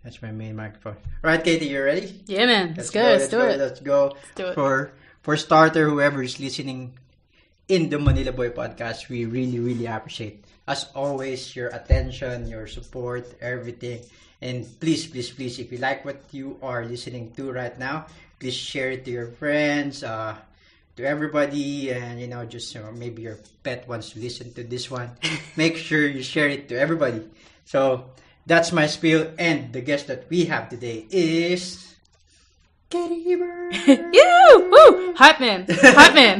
That's my main microphone. All right, Katie, you ready? Yeah, man. Let's go. Let's do it. Let's go. Let's do it. For starter, whoever is listening in the Manila Boy podcast, we really, really appreciate, as always, your attention, your support, everything. And please, please, please, if you like what you are listening to right now, please share it to your friends, to everybody, and just maybe your pet wants to listen to this one. Make sure you share it to everybody. So that's my spiel, and the guest that we have today is Katie Hibbert. Woo! Hype man. Hype man.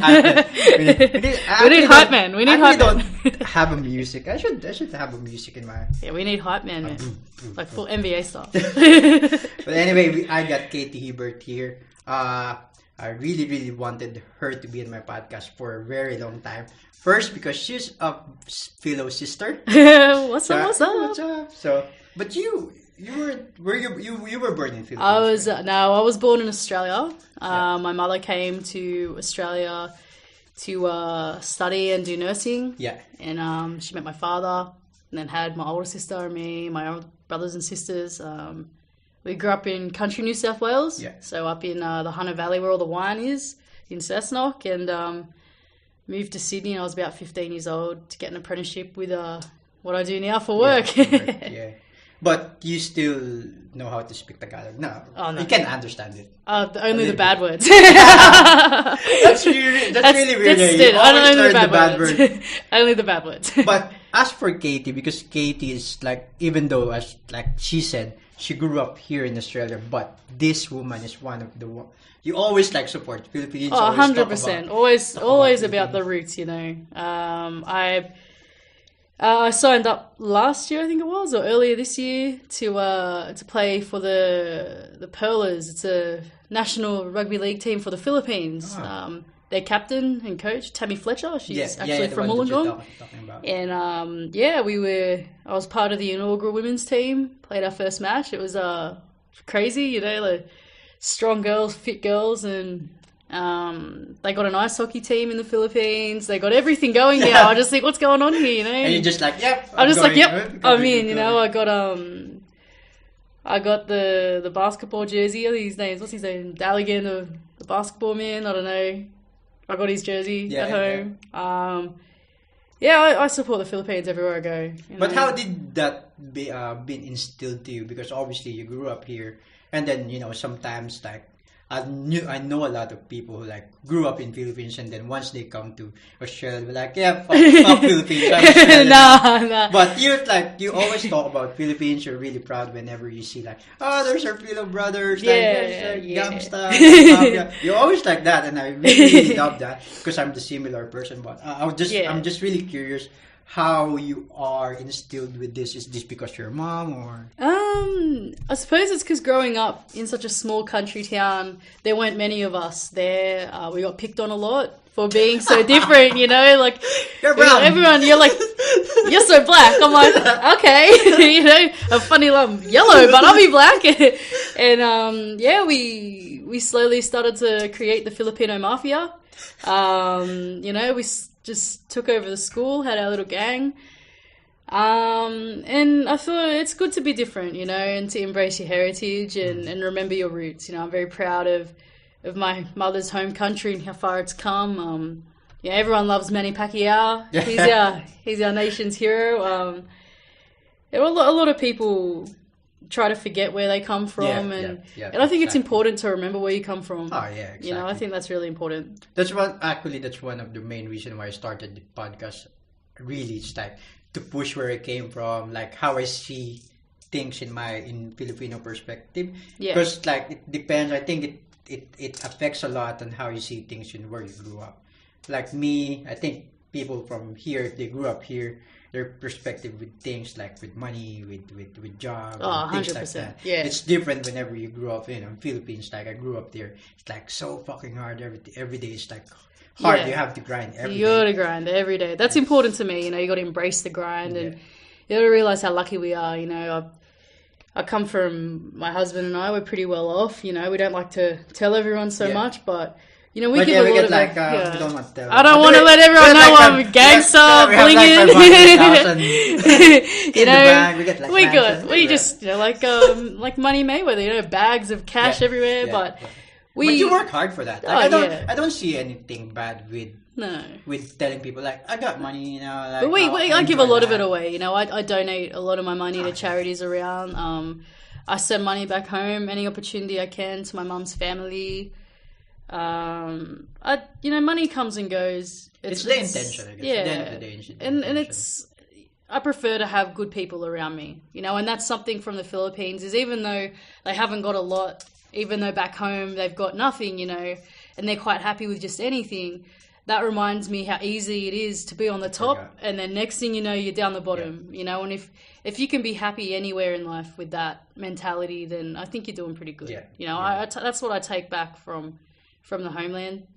We need hype man. We need hype man. Don't have a music. I should have a music in my. Yeah, we need hype man, man. Like full NBA stuff. But anyway, I got Katie Hibbert here. I really, really wanted her to be in my podcast for a very long time. First, because she's a Filo sister. What's up? What's up? So, but you were born in Philippines. I was born in Australia. My mother came to Australia to study and do nursing. Yeah. And she met my father, and then had my older sister and me, my brothers and sisters. We grew up in country New South Wales, so up in the Hunter Valley where all the wine is, in Cessnock, and moved to Sydney. I was about 15 years old to get an apprenticeship with what I do now for work. Yeah. But you still know how to speak Tagalog? No. Oh, no. You can understand it. Only the bad words. That's really weird. I don't know the bad words. Only the bad words. But as for Katie, because Katie is like, even though as like she said, she grew up here in Australia, but this woman is one of the you always like support Philippines. 100%. Always about the roots. I signed up last year, I think it was, or earlier this year, to play for the Pearlers. It's a national rugby league team for the Philippines. Oh. Their captain and coach, Tammy Fletcher, she's actually from Wollongong. And I was part of the inaugural women's team. Played our first match. It was crazy, like strong girls, fit girls, and they got an ice hockey team in the Philippines. They got everything going now. I just think, what's going on here, And you're just like, yep. I'm I got the basketball jersey. What's his name? Daligan, the basketball man. I don't know. I got his jersey at home. I support the Philippines everywhere I go. But how did that been instilled to you? Because obviously you grew up here, and then sometimes like I know a lot of people who like grew up in Philippines, and then once they come to Australia, they're like, fuck Philippines. No. But you always talk about Philippines. You're really proud whenever you see like, there's our Filo brothers, gangsta. You're always like that, and I really love that because I'm the similar person. But I'm just really curious how you are instilled with this. Is this because your mom or? I suppose it's because growing up in such a small country town, there weren't many of us there. We got picked on a lot for being so different, like you're brown. Everyone, you're like, you're so black. I'm like, okay, a funny yellow, but I'll be black. And we slowly started to create the Filipino mafia. We just took over the school, had our little gang. And I thought it's good to be different, and to embrace your heritage and remember your roots. I'm very proud of my mother's home country and how far it's come. Everyone loves Manny Pacquiao. He's our nation's hero. A lot of people try to forget where they come from, and I think it's important to remember where you come from. Oh yeah, exactly. I think that's really important. That's one of the main reasons why I started the podcast. Really, it's like to push where I came from, like how I see things in Filipino perspective. Yeah. Because like it depends. I think it affects a lot on how you see things in where you grew up. Like me, I think people from here, if they grew up here, their perspective with things like with money, with job, things 100%. like that. Yeah. It's different whenever you grew up in Philippines. Like I grew up there, it's like so fucking hard. Every day is like hard. You have to grind every day. You got to grind every day. That's important to me. You got to embrace the grind, and you got to realize how lucky we are. I come from my husband and I. We're pretty well off. We don't like to tell everyone so much, but You know, we But give yeah, a we lot get of like, yeah. we don't want to tell. I don't But want to we- let everyone we know get I'm a gangster, we have blinging. like 500,000 You in know, the bank. We get like we mansions. just, you know, like Money Mayweather, you know, bags of cash everywhere, Yeah, but yeah. we. But you work hard for that. Like, Oh, I don't see anything bad No. with telling people like I got money, you know. Like, But I give a enjoy lot of that. it away. You know, I donate a lot of my money to charities around. I send money back home any opportunity I can to my mum's family. Money comes and goes. It's the intention, I guess. Yeah, At the end of the day, it's the and intention. it's. I prefer to have good people around me, you know, and that's something from the Philippines. Is even though they haven't got a lot, even though back home they've got nothing, you know, and they're quite happy with just anything. That reminds me how easy it is to be on the top, and then next thing you know, you're down the bottom. You know, and if you can be happy anywhere in life with that mentality, then I think you're doing pretty good. Yeah. You know, that's what I take back from the homeland.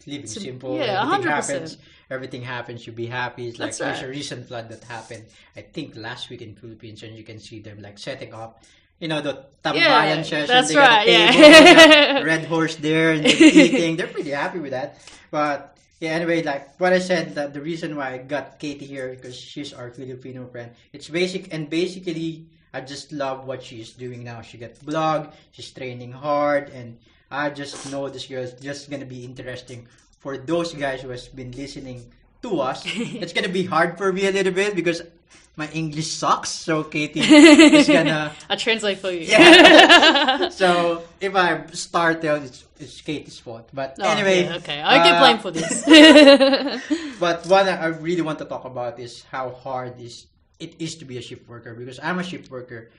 Living simple. Yeah, everything 100%. happens. Everything happens. You be happy. It's like That's there's right. a recent flood that happened. I think last week in Philippines, and you can see them like setting up. You know, the tambayan session. that's they got right, a yeah. table, the red horse there, and they're eating. They're pretty happy with that. But yeah, anyway, like what I said, that the reason why I got Katie here because she's our Filipino friend. It's basically, I just love what she's doing now. She got blog. She's training hard, and I just know this girl is just gonna be interesting for those guys who has been listening to us. It's gonna be hard for me a little bit because my English sucks. So Katie is gonna. I translate for you. Yeah. So if I start there, it's Katie's fault. But anyway, yeah, okay, I get blamed for this. But what I really want to talk about is how hard it is to be a shift worker, because I'm a shift worker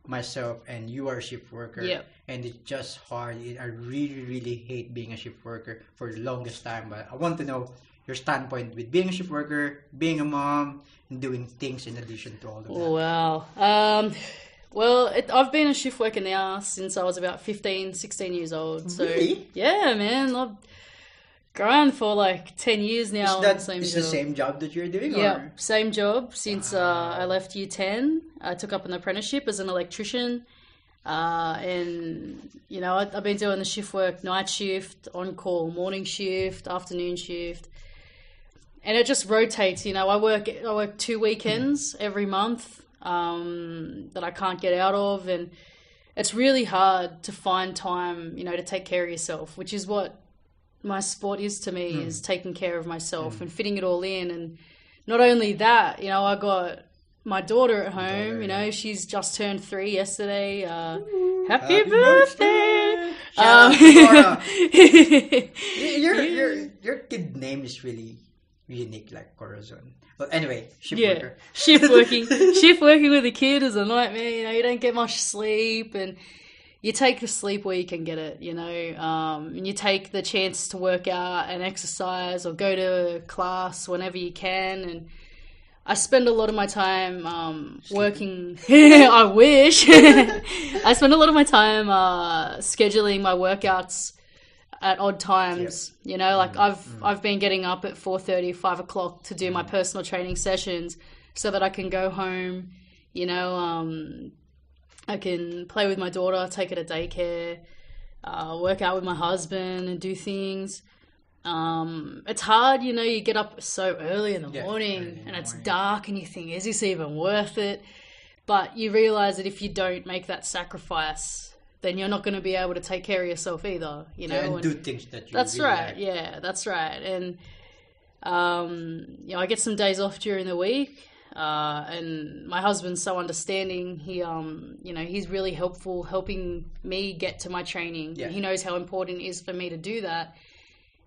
myself and you are a shift worker. Yep. And it's just hard. I really, really hate being a shift worker for the longest time. But I want to know your standpoint with being a shift worker, being a mom, and doing things in addition to all of that. Wow. Well, I've been a shift worker now since I was about 15, 16 years old. So, Really? yeah, man. I've grown for like 10 years now. Is that same the job. same job that you're doing? Yeah, Or? same job since I left year 10. I took up an apprenticeship as an electrician. And, you know, I've been doing the shift work, night shift, on-call, morning shift, afternoon shift. And it just rotates, you know. I work 2 weekends every month that I can't get out of. And it's really hard to find time, you know, to take care of yourself, which is what my sport is to me, is taking care of myself and fitting it all in. And not only that, you know, I got my daughter at home, you know, she's just turned 3 yesterday. Happy birthday! Shout out to Cora. Your kid name is really unique, like Corazon. But anyway, shift worker. shift working with a kid is a nightmare. You know, you don't get much sleep, and you take the sleep where you can get it, you know, and you take the chance to work out and exercise or go to class whenever you can. And I spend a lot of my time working. I wish. I spend a lot of my time scheduling my workouts at odd times. You know, like I've been getting up at 4:30, 5 o'clock to do my personal training sessions so that I can go home, you know, I can play with my daughter, take her to daycare, work out with my husband and do things. It's hard, you know, you get up so early in the morning and it's dark and you think, is this even worth it? But you realize that if you don't make that sacrifice, then you're not going to be able to take care of yourself either, you know. And do things that you That's really right, like. yeah, that's right. And, you know, I get some days off during the week. And my husband's so understanding. He, you know, he's really helpful helping me get to my training. Yeah. He knows how important it is for me to do that.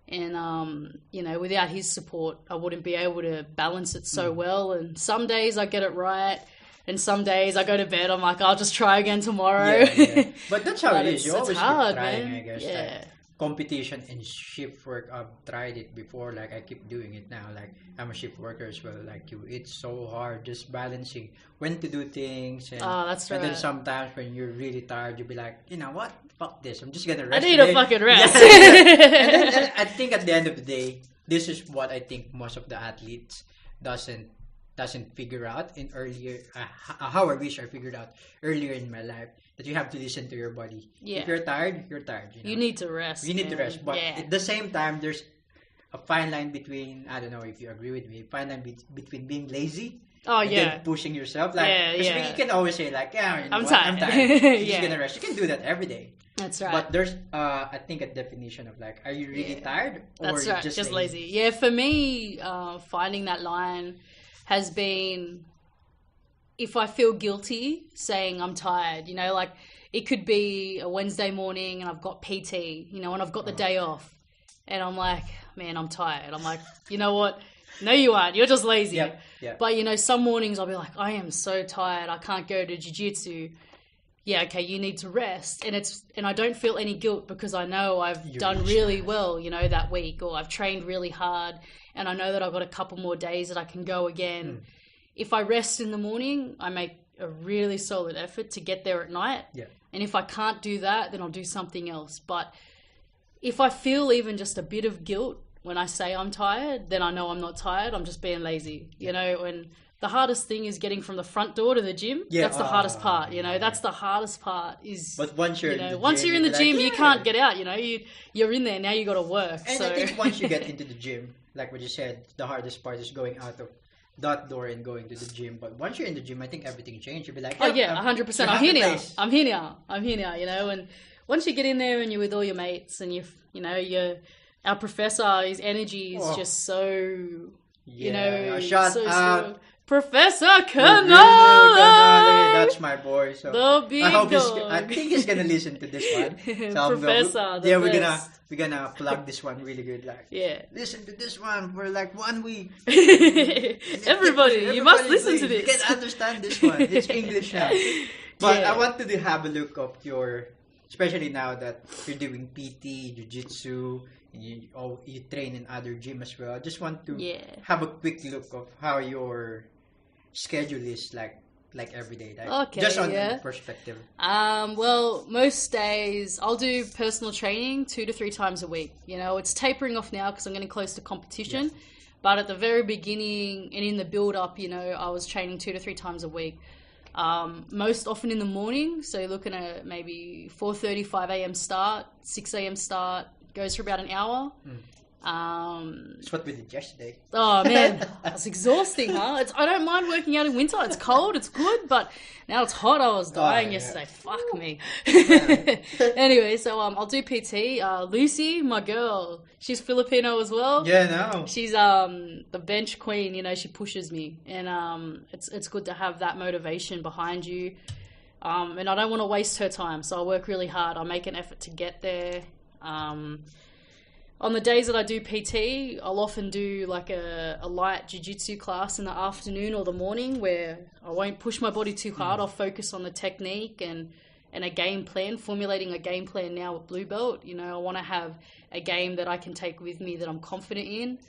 And, you know, without his support, I wouldn't be able to balance it so well. And some days I get it right. And some days I go to bed, I'm like, I'll just try again tomorrow. Yeah. But that's how But it is. You it's always hard, keep trying, man. I guess. Yeah. Like, competition and shift work, I've tried it before. Like, I keep doing it now. Like, I'm a shift worker as well. Like you, it's so hard just balancing when to do things. And, That's and then right. sometimes when you're really tired, you'll be like, you know what? Fuck this. I'm just gonna rest. I need today. a fucking rest. And I think at the end of the day, this is what I think most of the athletes doesn't doesn't figure out in earlier, how I wish I figured out earlier in my life, that you have to listen to your body. Yeah. If you're tired, you're tired. You need to rest. You need to man. rest. But Yeah. at the same time, there's a fine line between, I don't know if you agree with me, fine line between being lazy Oh, and yeah. then pushing yourself. Like, Yeah, 'cause yeah. you can always say like, yeah, you know I'm what? tired. I'm tired. You're Yeah. just gonna rest. You can do that every day. That's right. But there's, I think, a definition of like, are you really tired or That's you're right. just lazy. Yeah, for me, finding that line has been, if I feel guilty saying I'm tired, you know, like it could be a Wednesday morning and I've got PT, you know, and I've got the day off and I'm like, man, I'm tired. I'm like, you know what? No, you aren't. You're just lazy. Yep. But, you know, some mornings I'll be like, I am so tired. I can't go to jiu-jitsu. Yeah, okay, you need to rest. And I don't feel any guilt because I know I've done really well, you know, that week, or I've trained really hard and I know that I've got a couple more days that I can go again. If I rest in the morning, I make a really solid effort to get there at night. Yeah. And if I can't do that, then I'll do something else. But if I feel even just a bit of guilt when I say I'm tired, then I know I'm not tired. I'm just being lazy, you know. And the hardest thing is getting from the front door to the gym. Yeah. That's the hardest part, you know. That's the hardest part is. But once you're once you're in the gym, you can't get out. You know, you're in there now. You got to work. And so I think once you get into the gym, like what you said, the hardest part is going out of that door and going to the gym. But once you're in the gym, I think everything changed. You'll be like, oh yeah, 100%. I'm here now. Place. I'm here now. I'm here now. You know, and once you get in there and you're with all your mates and our professor, his energy is just so, you know, shout so out. strong. Professor Canale! That's my boy. So The big I think he's gonna listen to this one. So Professor, the we're best. gonna plug this one really good. Like, listen to this one for like 1 week. Everybody, you must listen to this. You can understand this one. It's English now. But I wanted to have a look of your, especially now that you're doing PT, jiu-jitsu, and you train in other gym as well. I just want to have a quick look of how your schedule is like every day. Like, okay, just on perspective. Well, most days I'll do personal training 2 to 3 times a week. You know, it's tapering off now because I'm getting close to competition. Yeah. But at the very beginning and in the build up, you know, I was training 2 to 3 times a week. Most often in the morning. So you're looking at maybe 4:30, 5 a.m. start, 6 a.m. start, goes for about an hour. That's what we did yesterday. Oh man, that's exhausting, huh? I don't mind working out in winter. It's cold, it's good, but now it's hot. I was dying yesterday. Fuck me. Anyway, so I'll do PT. Lucy, my girl, she's Filipino as well. Yeah, no. She's the bench queen. You know, she pushes me, and it's good to have that motivation behind you. And I don't want to waste her time, so I work really hard. I make an effort to get there. On the days that I do PT, I'll often do like a light jiu-jitsu class in the afternoon or the morning where I won't push my body too hard. I'll focus on the technique and a game plan, formulating a game plan now at Blue Belt. You know, I want to have a game that I can take with me that I'm confident in.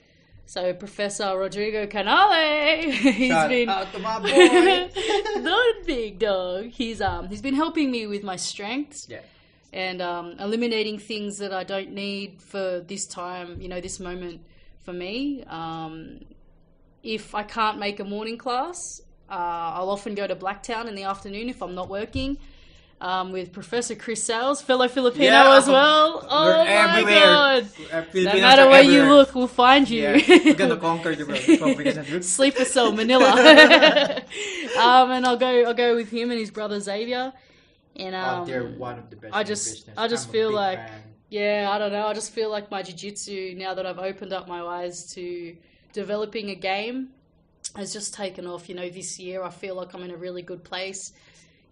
So Professor Rodrigo Canale, Shout out to my boy. the big dog. He's been helping me with my strengths. Yeah. And eliminating things that I don't need for this time, you know, this moment for me. If I can't make a morning class, I'll often go to Blacktown in the afternoon if I'm not working, with Professor Chris Sales, fellow Filipino as well. Oh my everywhere. God. No matter where you look, we'll find you. Yeah. We're going to conquer the world. Sleeper Cell, Manila. And I'll go with him and his brother Xavier. And they're one of the best. I just feel like, I don't know. I just feel like my jiu-jitsu, now that I've opened up my eyes to developing a game, has just taken off. You know, this year I feel like I'm in a really good place,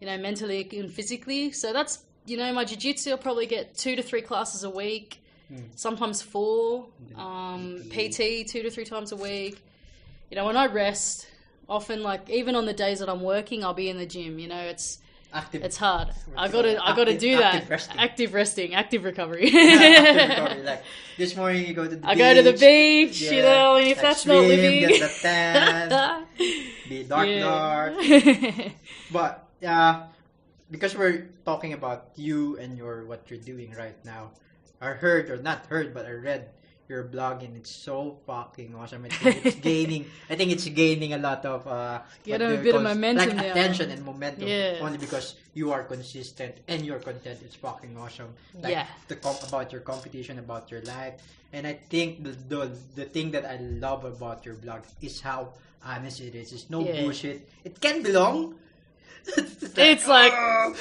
you know, mentally and physically. So that's, you know, my jiu-jitsu, I'll probably get 2 to 3 classes a week, sometimes 4. PT 2 to 3 times a week. You know, when I rest, often like even on the days that I'm working, I'll be in the gym. You know, it's hard. I gotta do that. Active resting, active recovery. Active recovery. Like this morning, you go to the beach. I go to the beach, you know, and if like that's swim, not living, get the tan, be dark. But because we're talking about you and what you're doing right now, I heard, or not heard, but I read your blog, and it's so fucking awesome. I think it's gaining a lot of getting a bit of momentum, like now. attention and momentum, Yeah. only because you are consistent and your content is fucking awesome. Like Yeah. about your competition, about your life, and I think the thing that I love about your blog is how honest it is. It's no Yeah. bullshit. It can be long. It's like,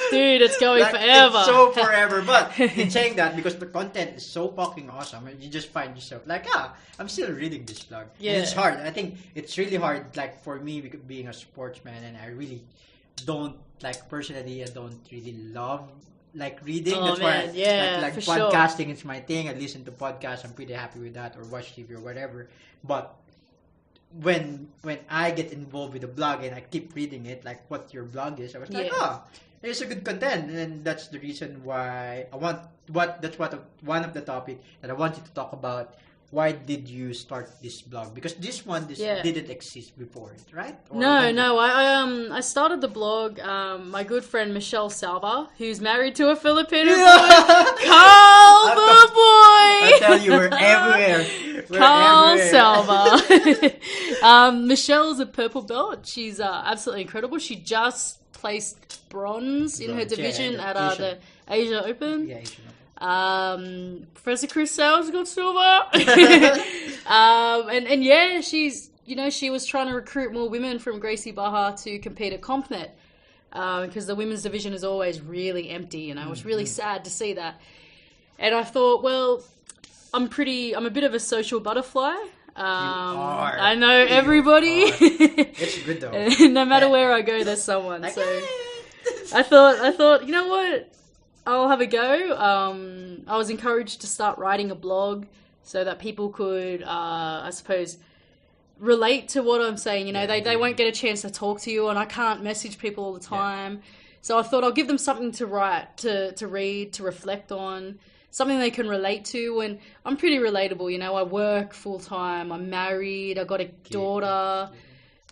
dude, it's going forever. It's so forever. But in saying that, because the content is so fucking awesome, you just find yourself like, I'm still reading this blog. Yeah. And it's hard. I think it's really hard, like, for me, being a sportsman, and I really don't, like, personally, I don't really love, like, reading. Oh, That's man. why, Yeah, like for sure. podcasting is my thing. I listen to podcasts. I'm pretty happy with that, or watch TV or whatever. But when I get involved with the blog and I keep reading it, like what your blog is, I was like, there's a good content, and that's the reason why I want one of the topic that I wanted to talk about. Why did you start this blog? Because this didn't exist before, right? Or No. I started the blog. My good friend Michelle Salva, who's married to a Filipino boy, Carl the boy. I tell you, we're everywhere. Carl Salva. Michelle's a purple belt. She's absolutely incredible. She just placed bronze in her division at the Asia Open. Yeah, Asian Open. Professor Chris Sales got silver. and yeah, she's, she was trying to recruit more women from Gracie Baja to compete at CompNet, because the women's division is always really empty, it was really sad to see that. And I thought, well, I'm a bit of a social butterfly. I know everybody. It's good though. No matter where I go, there's someone. So I thought, you know what? I'll have a go. I was encouraged to start writing a blog so that people could, I suppose, relate to what I'm saying. They won't get a chance to talk to you, and I can't message people all the time. Yeah. So I thought I'll give them something to write, to read, to reflect on, something they can relate to. And I'm pretty relatable. I work full time. I'm married. I got a daughter.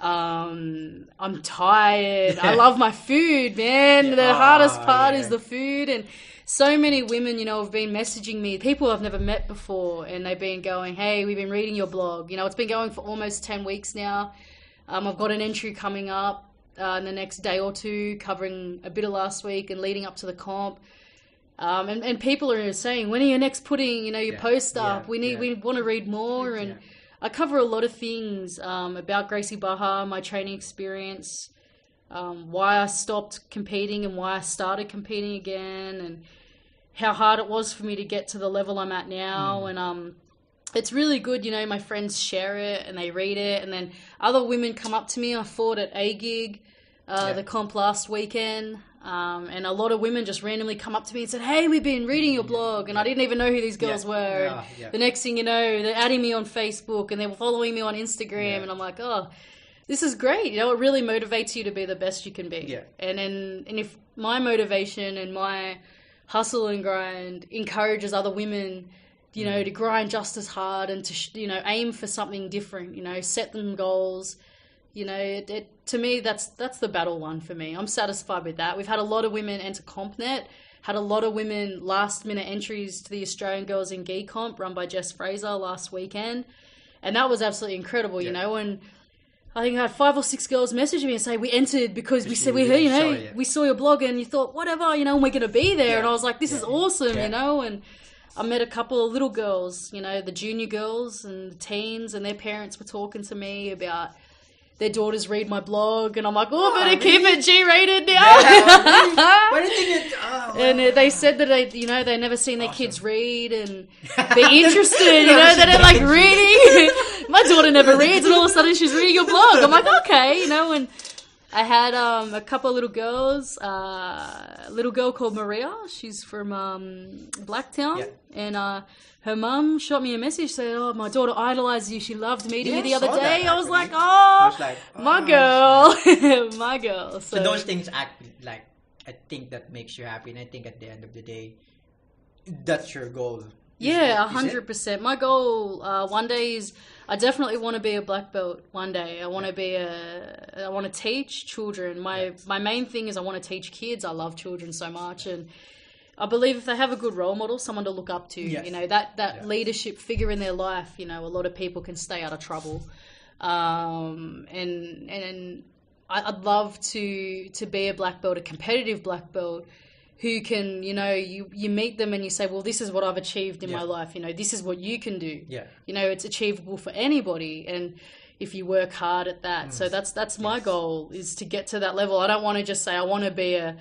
I'm tired. I love my food, man. The hardest part is the food. And so many women, have been messaging me, people I've never met before, and they've been going, hey, we've been reading your blog. It's been going for almost 10 weeks now. I've got an entry coming up in the next day or two, covering a bit of last week and leading up to the comp. And people are saying, when are you next putting, your post up? We want to read more. And I cover a lot of things about Gracie Baja, my training experience, why I stopped competing and why I started competing again, and how hard it was for me to get to the level I'm at now. And it's really good, my friends share it and they read it, and then other women come up to me. I fought at A-Gig, the comp last weekend, and a lot of women just randomly come up to me and said, hey, we've been reading your blog, and I didn't even know who these girls were. The next thing you know, they're adding me on Facebook and they're following me on Instagram, and I'm like, oh, this is great. It really motivates you to be the best you can be. And if my motivation and my hustle and grind encourages other women, to grind just as hard and to aim for something different, set them goals, to me, that's the battle won for me. I'm satisfied with that. We've had a lot of women enter CompNet, had a lot of women last-minute entries to the Australian Girls in Gi Comp run by Jess Fraser last weekend, and that was absolutely incredible, and I think I had 5 or 6 girls message me and say, we entered because we said, we saw your blog and you thought, whatever, and we're going to be there. And I was like, this is awesome, and I met a couple of little girls, the junior girls and the teens, and their parents were talking to me about their daughters read my blog, and I'm like, better keep it G-rated now. And they said that they never seen their kids read and be interested, they don't like reading. My daughter never reads, and all of a sudden she's reading your blog. I'm like, okay, and I had a couple of little girls, a little girl called Maria. She's from Blacktown, and her mum shot me a message saying, oh, my daughter idolizes you. She loved meeting you the other day. I was like, my girl. My girl. So those things act like, I think that makes you happy. And I think at the end of the day, that's your goal. Yeah, 100%. My goal one day is I definitely want to be a black belt one day. I want to teach children. My main thing is I want to teach kids. I love children so much, and I believe if they have a good role model, someone to look up to, Yes. you know, that leadership figure in their life, you know, a lot of people can stay out of trouble. And I'd love to be a black belt, a competitive black belt, who can, you know, you meet them and you say, well, this is what I've achieved in my life. You know, this is what you can do. Yeah. You know, it's achievable for anybody. And if you work hard at that. So that's my goal, is to get to that level. I don't want to just say I want to be a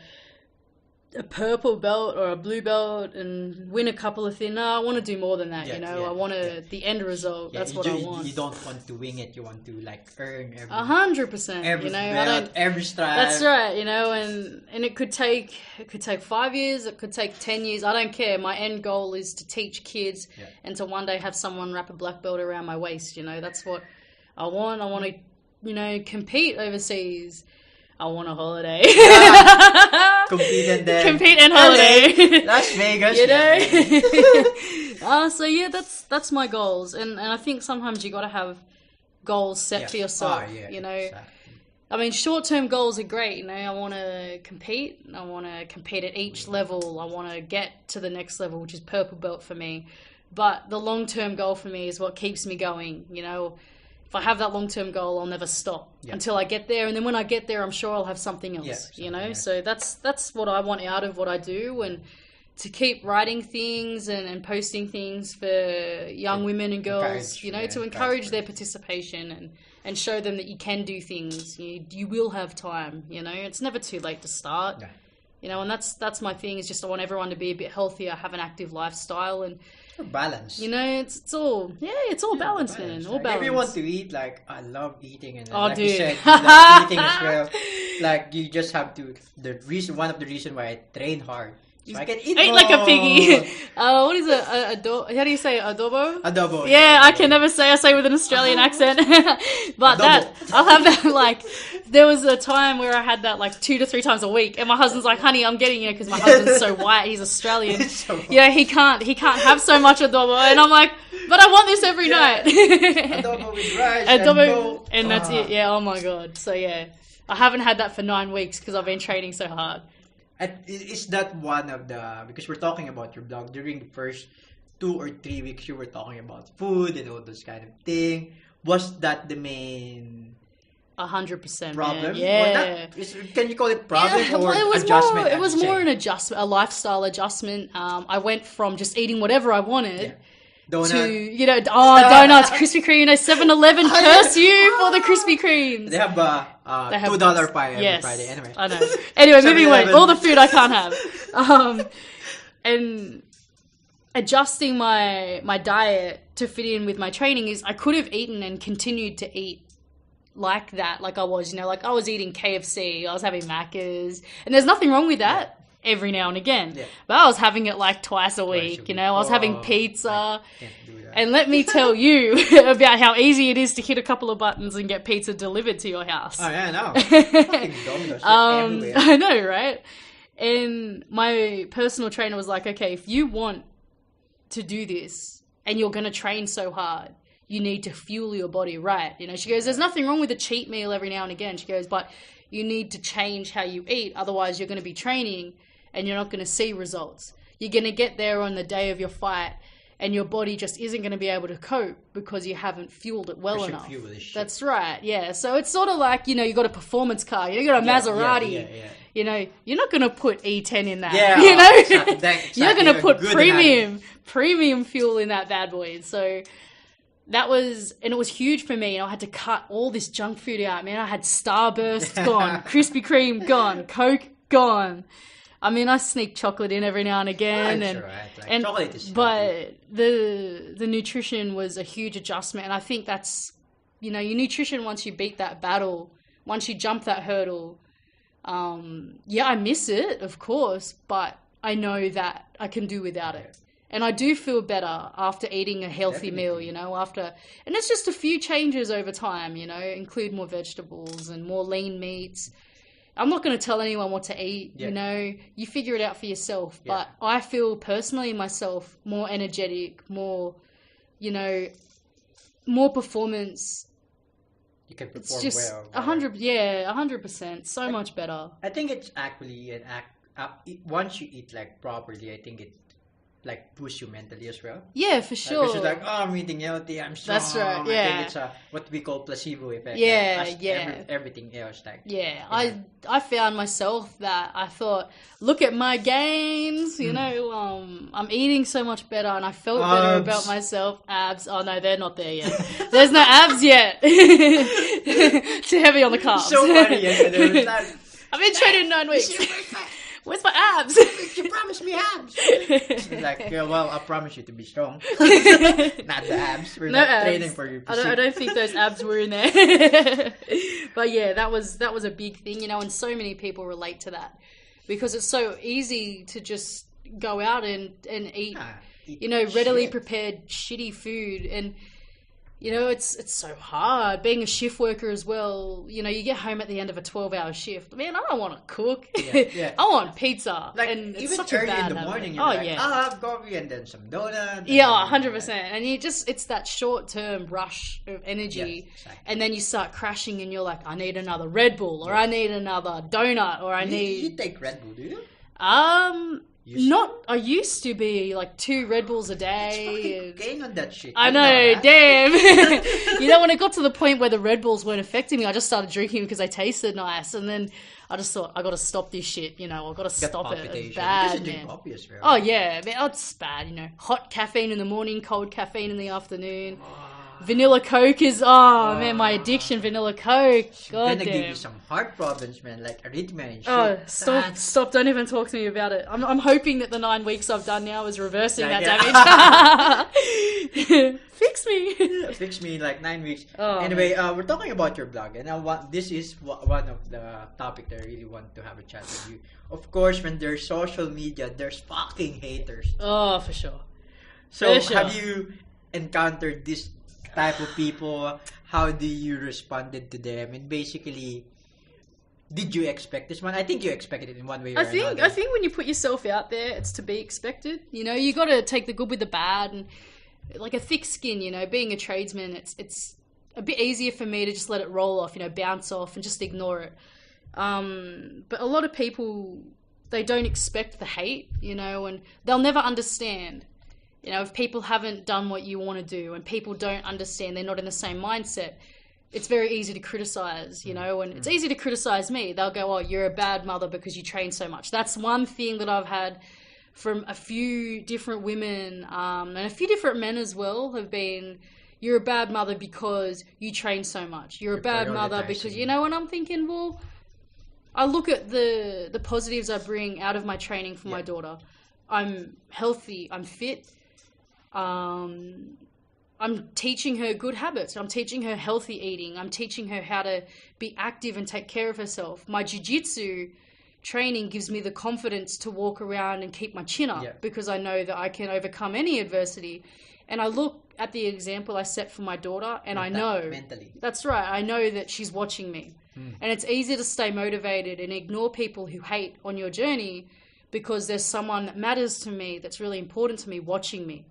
purple belt or a blue belt and win a couple of things. No, I want to do more than that, you know. I want to, the end result, that's what I want. You don't want to wing it, you want to like earn every 100%, every you know, belt, every stride. That's right, you know, and it could take 5 years, it could take 10 years, I don't care. My end goal is to teach kids and to one day have someone wrap a black belt around my waist, you know. That's what I want. I want to, you know, compete overseas. I want a holiday. Compete and then compete and holiday. Las Vegas, you know. So yeah, that's my goals, and I think sometimes you got to have goals set for yourself. You know, exactly. I mean, short-term goals are great. You know, I want to compete. I want to compete at each level. I want to get to the next level, which is purple belt for me. But the long-term goal for me is what keeps me going. You know. If I have that long-term goal, I'll never stop until I get there. And then when I get there, I'm sure I'll have something else, you know? So that's what I want out of what I do, and to keep writing things and posting things for young women and girls, you know, to encourage their participation and show them that you can do things. You will have time, you know? It's never too late to start, you know? And that's my thing, is just I want everyone to be a bit healthier, have an active lifestyle, and balance. You know, it's all balance, man. All like, balance. If you want to eat, like, I love eating, and like dude. you said, you love eating as well. Like, you just have to. One of the reasons why I train hard, so I can eat more. Like a piggy. What is it? How do you say adobo? Adobo. Yeah, I can never say. I say with an Australian accent. But adobo. I'll have that, like, there was a time where I had that like 2 to 3 times a week, and my husband's like, honey, I'm getting you, because my husband's so white, he's Australian. Yeah, he can't have so much adobo, and I'm like, but I want this every night. Adobo with rice and that's it. Yeah, oh my god. So yeah, I haven't had that for 9 weeks because I've been training so hard. Is that one of the, because we're talking about your blog, during the first 2 or 3 weeks you were talking about food and all those kind of thing. Was that the main 100%, problem? Man. Yeah. Can you call it problem or it was adjustment? It was more an adjustment, a lifestyle adjustment. I went from just eating whatever I wanted Donut. to, you know, donuts, Krispy Kreme, you know, 7-Eleven, curse you for the Krispy Kremes. They have $2 pie every Friday. Anyway, I know. Anyway, moving on. All the food I can't have. And adjusting my diet to fit in with my training is, I could have eaten and continued to eat like that, like I was, you know, like I was eating KFC, I was having Macca's, and there's nothing wrong with that every now and again. But I was having it like twice a week, you know, I was having pizza. And let me tell you about how easy it is to hit a couple of buttons and get pizza delivered to your house. Oh, yeah, I know. I know, right? And my personal trainer was like, okay, if you want to do this and you're going to train so hard, you need to fuel your body right. You know, she goes, there's nothing wrong with a cheat meal every now and again. She goes, but you need to change how you eat. Otherwise, you're going to be training and you're not going to see results. You're going to get there on the day of your fight and your body just isn't going to be able to cope because you haven't fueled it well enough. That's right, yeah. So it's sort of like, you know, you got a performance car, you got a Maserati. You know, you're not going to put E10 in that. You know, exactly. You're going to put premium fuel in that bad boy. So that was, and it was huge for me. You know, I had to cut all this junk food out, man. I had Starburst gone, Krispy Kreme gone, Coke gone. I mean, I sneak chocolate in every now and again, chocolate is but the nutrition was a huge adjustment, and I think that's, you know, your nutrition, once you beat that battle, once you jump that hurdle, I miss it, of course, but I know that I can do without it. And I do feel better after eating a healthy meal, you know, and it's just a few changes over time, you know, include more vegetables and more lean meats. I'm not going to tell anyone what to eat, you know, you figure it out for yourself. But I feel personally myself more energetic, more, you know, more performance. You can perform it's just well. 100%. So much better. I think it's actually an once you eat like properly, I think it like boosts you mentally as well. Yeah, for sure. Because it's like, oh, I'm eating healthy, I'm strong. That's right, I yeah. think it's what we call placebo effect. Yeah, like, yeah. Everything else, like. Yeah, Yeah. I found myself that I thought, look at my gains, you know, I'm eating so much better, and I felt better Abs. about myself. Abs, oh no, they're not there yet. There's no abs yet. Too heavy on the carbs. So funny, yesterday. I've been training 9 weeks. Where's my abs? You promised me abs. It's like, yeah, well, I promise you to be strong. Not the abs. We're No not abs. training for your physique. I don't think those abs were in there. But yeah, that was a big thing, you know, and so many people relate to that because it's so easy to just go out and eat, you know, readily prepared shitty food. And you know, it's so hard being a shift worker as well. You know, you get home at the end of a 12-hour shift. Man, I don't want to cook. Yeah. I want pizza. Like, and it's even such early a bad in the habit. morning, you're Oh like, yeah. I'll have coffee and then some donut. Yeah, and then, 100%. And it's that short-term rush of energy. Yeah, exactly. And then you start crashing and you're like, I need another Red Bull, or I need another donut, or I You need... take Red Bull, do you? I used to be like 2 Red Bulls a day. It's fucking on that shit. I You know, that. damn. You know, when it got to the point where the Red Bulls weren't affecting me, I just started drinking because they tasted nice. And then I just thought, I got to stop this shit, you know, I got to stop it. It's bad, Because you man. drink coffee as well. Oh, yeah. Man, it's bad, you know. Hot caffeine in the morning, cold caffeine in the afternoon. Vanilla Coke is, man, my addiction, vanilla Coke. God Gonna give you damn. some heart problems, man, like arrhythmia and shit. Oh, stop, don't even talk to me about it. I'm hoping that the 9 weeks I've done now is reversing that damage. Fix me. Fix me in like 9 weeks. Oh, anyway, we're talking about your blog, and this is one of the topic that I really want to have a chat with you. Of course, when there's social media, there's fucking haters. Oh, for sure. So, For sure. have you encountered this type of people? How do you responded to them? And basically, did you expect this one? I think you expected it in one way or another. I think when you put yourself out there, it's to be expected. You know, you got to take the good with the bad, and like a thick skin. You know, being a tradesman, it's a bit easier for me to just let it roll off. You know, bounce off and just ignore it. But a lot of people, they don't expect the hate. You know, and they'll never understand. You know, if people haven't done what you want to do and people don't understand, they're not in the same mindset, it's very easy to criticize, you know, and it's easy to criticize me. They'll go, oh, you're a bad mother because you train so much. That's one thing that I've had from a few different women and a few different men as well have been, you're a bad mother because you train so much. You're a bad mother because, you know, and I'm thinking, well, I look at the positives I bring out of my training for my daughter. I'm healthy, I'm fit. I'm teaching her good habits. I'm teaching her healthy eating. I'm teaching her how to be active and take care of herself. My JiuJitsu training gives me the confidence to walk around and keep my chin up because I know that I can overcome any adversity. And I look at the example I set for my daughter and I know, mentally. That's right, I know that she's watching me. And it's easy to stay motivated and ignore people who hate on your journey because there's someone that matters to me, that's really important to me, watching me.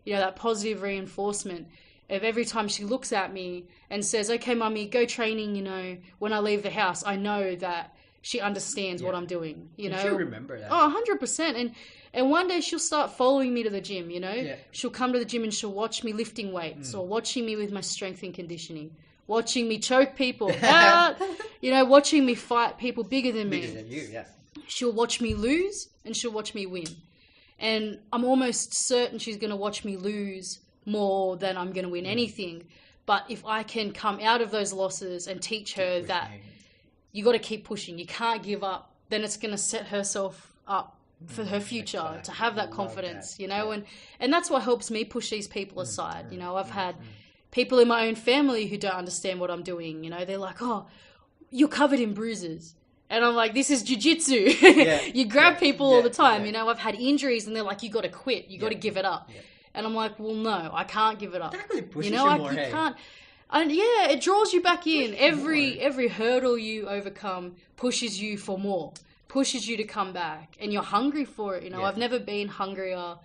You know, that positive reinforcement of every time she looks at me and says, okay, mummy, go training, you know, when I leave the house, I know that she understands what I'm doing, you know. She'll remember that. Oh, 100%. And one day she'll start following me to the gym, you know. Yeah. She'll come to the gym and she'll watch me lifting weights or watching me with my strength and conditioning, watching me choke people out, you know, watching me fight people bigger than me. Bigger than you, yeah. She'll watch me lose and she'll watch me win. And I'm almost certain she's going to watch me lose more than I'm going to win anything. But if I can come out of those losses and teach her that you got to keep pushing, you can't give up, then it's going to set herself up for her future to have that confidence, you know. And that's what helps me push these people aside. You know, I've had people in my own family who don't understand what I'm doing. You know, they're like, oh, you're covered in bruises. And I'm like, this is JiuJitsu. You grab people all the time. You know, I've had injuries and they're like, you got to quit. You got to give it up. And I'm like, well, no, I can't give it up. That really pushes you know, you more, you can't. And yeah, it draws you back in. Every hurdle you overcome pushes you for more, pushes you to come back. And you're hungry for it. You know, I've never been hungrier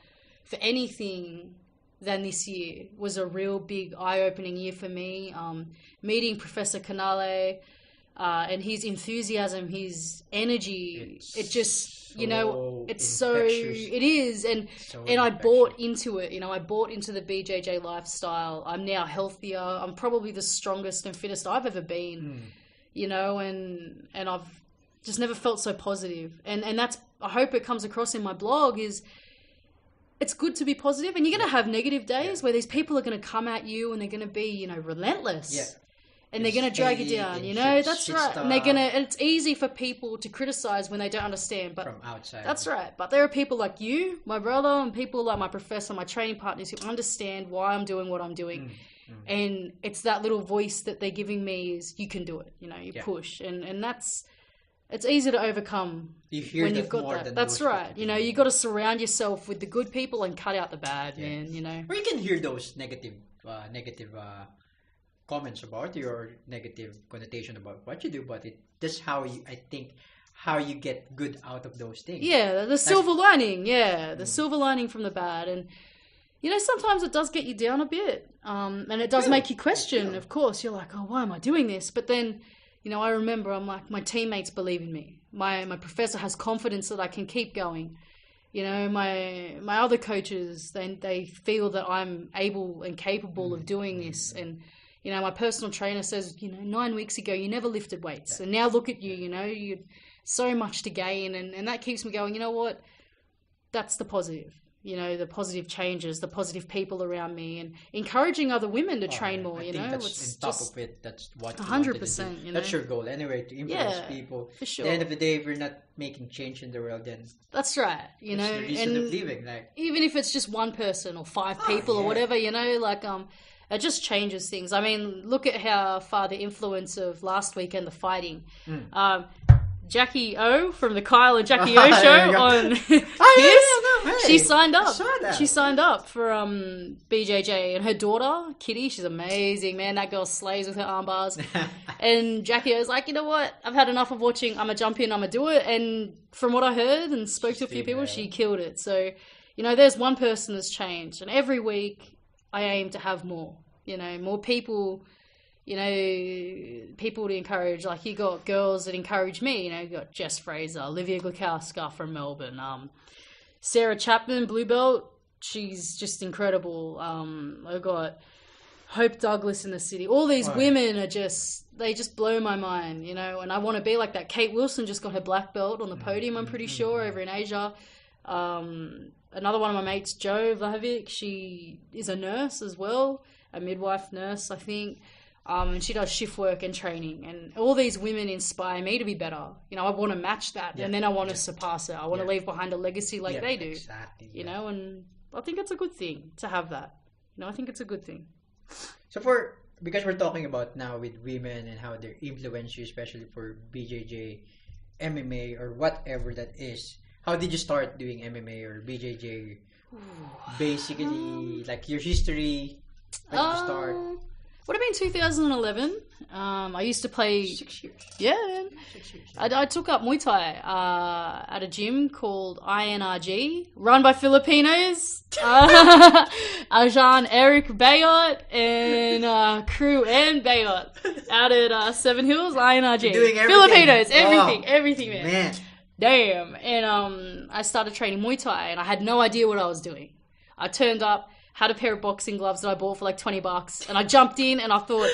for anything than this year. It was a real big eye-opening year for me. Meeting Professor Canale, and his enthusiasm, his energy, it just, you know, it's infectious. it is. And I bought into it, you know, I bought into the BJJ lifestyle. I'm now healthier. I'm probably the strongest and fittest I've ever been, you know, and I've just never felt so positive. And that's, I hope it comes across in my blog, is it's good to be positive, and you're going to have negative days where these people are going to come at you and they're going to be, you know, relentless. Yeah. And they're going to drag you down, you know? That's right. And it's easy for people to criticize when they don't understand. But from outside. That's right. But there are people like you, my brother, and people like my professor, my training partners, who understand why I'm doing what I'm doing. And it's that little voice that they're giving me is, you can do it, you know, you push. And that's, it's easy to overcome when you've got that. That's right. You know, you got to surround yourself with the good people and cut out the bad, man, you know? Or you can hear those negative comments about you, or negative connotation about what you do, but that's how you get good out of those things. Yeah, the silver lining. Yeah, the silver lining from the bad. And, you know, sometimes it does get you down a bit. And it does make you question, of course. You're like, oh, why am I doing this? But then, you know, I remember, I'm like, my teammates believe in me. My professor has confidence that I can keep going. You know, my other coaches, they feel that I'm able and capable of doing this. And, you know, my personal trainer says, you know, 9 weeks ago, you never lifted weights. And now look at you, you know, you so much to gain. And that keeps me going, you know what? That's the positive. You know, the positive changes, the positive people around me, and encouraging other women to train more, you know. That's on top of it. That's what 100%. You know? That's your goal anyway, to influence people. For sure. At the end of the day, if we're not making change in the world, then that's right. You know, the reason of living. Like, even if it's just one person or 5 people or whatever, you know, like it just changes things. I mean, look at how far the influence of last weekend, the fighting. Jackie O from the Kyle and Jackie O show on Kiss. She signed up. She signed up for BJJ, and her daughter Kitty, she's amazing, man. That girl slays with her arm bars. And Jackie O's like, you know what? I've had enough of watching. I'm gonna jump in. I'm gonna do it. And from what I heard and spoke to a few people, she killed it. So, you know, there's one person that's changed, and every week I aim to have more. You know, more people. You know, people to encourage. Like, you got girls that encourage me. You know, you got Jess Fraser, Olivia Glukowska from Melbourne, Sarah Chapman, blue belt. She's just incredible. I got Hope Douglas in the city. All these women are they just blow my mind, you know, and I want to be like that. Kate Wilson just got her black belt on the podium, I'm pretty sure, over in Asia. Another one of my mates, Jo Vlahovic, she is a nurse as well, a midwife nurse, I think. And she does shift work and training, and all these women inspire me to be better. You know, I want to match that, and then I want to surpass it. I want to leave behind a legacy like they do. Exactly. You know, and I think it's a good thing to have that. You know, I think it's a good thing. So because we're talking about now with women and how they influence you, especially for BJJ, MMA, or whatever that is. How did you start doing MMA or BJJ? Basically, like your history. When did you start? Would have been 2011. I used to play. 6 years. Yeah, man. 6 years. I took up Muay Thai at a gym called INRG, run by Filipinos. Ajan Eric Bayot and Crew and Bayot out at Seven Hills, INRG. Doing everything. Filipinos, everything, man. Damn. And I started training Muay Thai, and I had no idea what I was doing. I turned up, had a pair of boxing gloves that I bought for like $20, and I jumped in and I thought,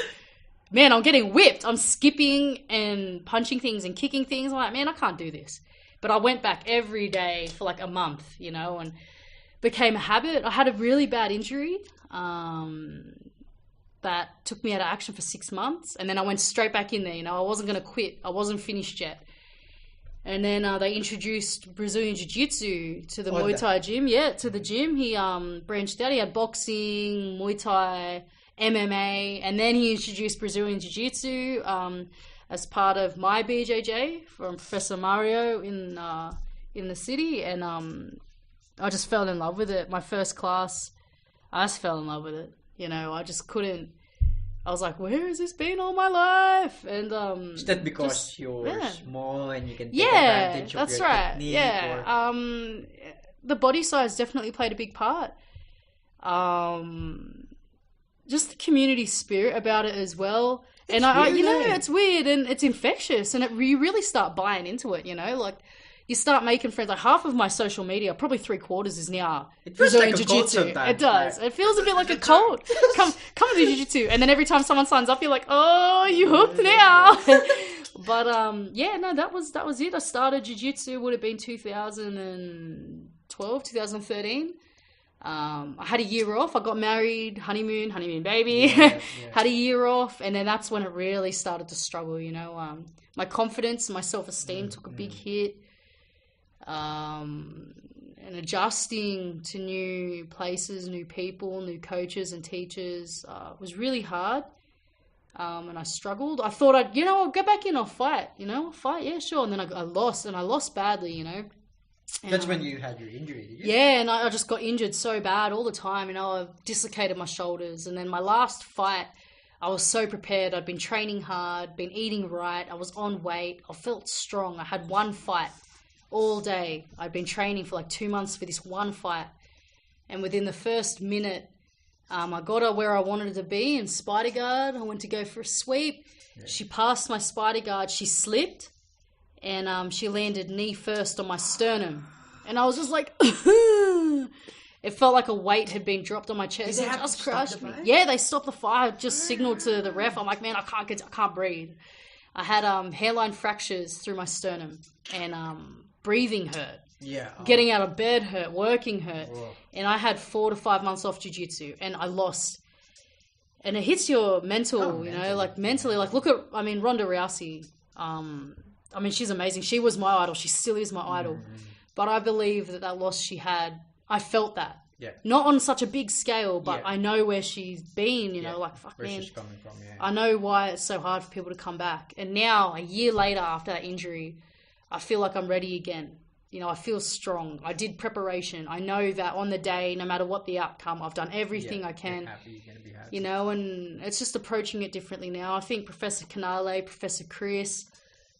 man, I'm getting whipped. I'm skipping and punching things and kicking things. I'm like, man, I can't do this. But I went back every day for like a month, you know, and became a habit. I had a really bad injury that took me out of action for 6 months, and then I went straight back in there. You know, I wasn't going to quit. I wasn't finished yet. And then they introduced Brazilian Jiu-Jitsu to the Muay Thai gym. Yeah, to the gym. He branched out. He had boxing, Muay Thai, MMA, and then he introduced Brazilian Jiu-Jitsu as part of my BJJ from Professor Mario in the city. And I just fell in love with it. My first class, I just fell in love with it. You know, I just couldn't. I was like, where has this been all my life? And is that because you're small and you can take advantage of your technique? Yeah, the body size definitely played a big part. Just the community spirit about it as well. And it's weird and it's infectious, and you really start buying into it, like you start making friends. Like half of my social media, probably 3/4 is now Brazilian Jiu-Jitsu. It does. Right? It feels a bit like a cult. Come to Jiu-Jitsu. And then every time someone signs up, you're like, oh, you hooked now. But that was it. I started Jiu-Jitsu, would have been 2012, 2013. I had a year off. I got married, honeymoon baby. Had a year off, and then that's when it really started to struggle. My confidence, my self-esteem took a big hit. And adjusting to new places, new people, new coaches and teachers was really hard. And I struggled. I thought I'll go back in, I'll fight. I'll fight, yeah, sure. And then I lost, and I lost badly. And, that's when you had your injury, did you? Yeah, and I just got injured so bad all the time. I dislocated my shoulders. And then my last fight, I was so prepared. I'd been training hard, been eating right. I was on weight. I felt strong. I had one fight all day. I'd been training for like 2 months for this one fight. And within the first minute, I got her where I wanted her to be in spider guard. I went to go for a sweep. Yeah. She passed my spider guard. She slipped. And she landed knee first on my sternum. And I was just like, it felt like a weight had been dropped on my chest. It just crushed me. Yeah, they stopped the fight. I just signaled to the ref. I'm like, man, I can't breathe. I had hairline fractures through my sternum. And breathing hurt. Yeah. Getting out of bed hurt. Working hurt. Whoa. And I had 4 to 5 months off jiu-jitsu. And I lost. And it hits your mental, mentally. Like, look at, Ronda Rousey. She's amazing. She was my idol. She still is my idol. But I believe that loss she had, I felt that. Yeah. Not on such a big scale, but I know where she's been, fuck, where man. She's coming from, yeah. I know why it's so hard for people to come back. And now, a year later after that injury, I feel like I'm ready again. I feel strong. I did preparation. I know that on the day, no matter what the outcome, I've done everything I can. You're happy, you're gonna be happy. And it's just approaching it differently now. I think Professor Canale, Professor Chris,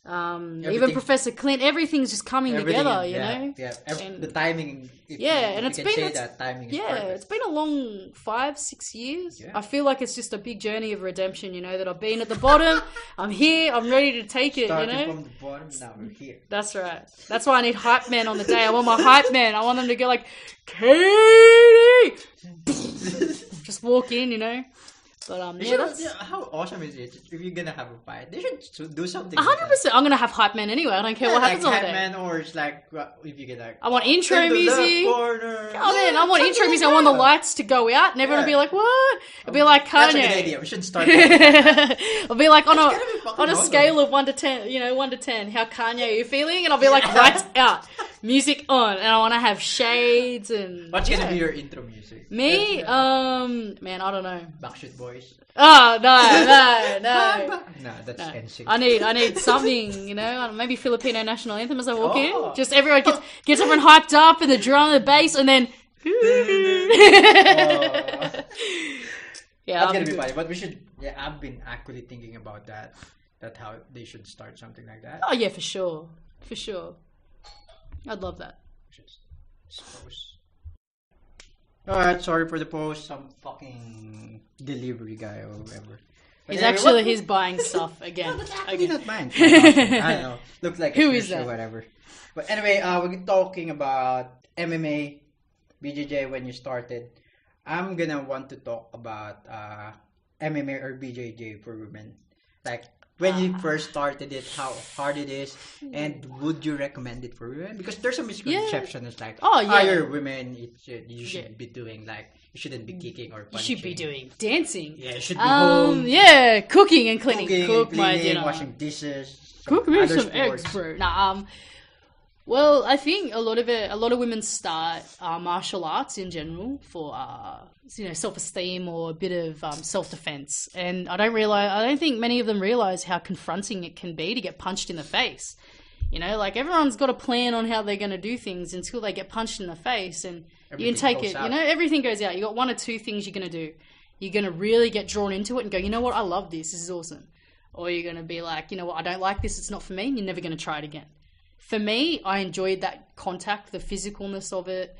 even Professor Clint, everything's just coming together, Yeah. The timing. And it's been timing. It's been a long 5-6 years. Yeah. I feel like it's just a big journey of redemption. That I've been at the bottom. I'm here. I'm ready to take it. Starting from the bottom, now we're here. That's right. That's why I need hype men on the day. I want my hype men. I want them to go like, Katie, just walk in. But how awesome is it if you're gonna have a fight? They should do something. 100%. I'm gonna have hype men anyway. I don't care what happens on the day. Hype man, or it's like if you get like. I want intro music. I want intro music. I want the lights to go out, and everyone will be like, "What?" It'll be like Kanye. That's a good idea. We should start. It'll be like on a scale of 1 to 10. 1 to 10. How Kanye are you feeling? And I'll be like, lights out, music on, and I want to have shades and. What's gonna be your intro music? Me, man, I don't know. Backstreet Boys. Oh no, that's NSYNC. I need something, maybe Filipino national anthem as I walk in. Just everyone gets everyone hyped up, and the drum, and the bass, and then. That's gonna be funny. But we should. Yeah, I've been actually thinking about that. That's how they should start something like that. Oh yeah, for sure. I'd love that. Just suppose. Alright, sorry for the post. Some fucking delivery guy or whatever. He's buying stuff again. Actually not mine. I know. Looks like who is that? Or whatever. But anyway, we're talking about MMA, BJJ when you started. I'm gonna want to talk about MMA or BJJ for women. Like when you first started it, how hard it is, and would you recommend it for women? Because there's a misconception. It's like, you're women, you should be doing like, you shouldn't be kicking or punching. You should be doing dancing. Yeah, you should be home. Yeah, cooking and cleaning. Cook my dinner. Washing dishes. Cook me some eggs, bro. Well, I think a lot of women start martial arts in general for self-esteem or a bit of self-defense, and I don't think many of them realize how confronting it can be to get punched in the face. Like everyone's got a plan on how they're going to do things until they get punched in the face, and everything you can take it. Everything goes out. You got 1 or 2 things you're going to do. You're going to really get drawn into it and go, you know what, I love this. This is awesome. Or you're going to be like, you know what, I don't like this. It's not for me. And you're never going to try it again. For me, I enjoyed that contact, the physicalness of it.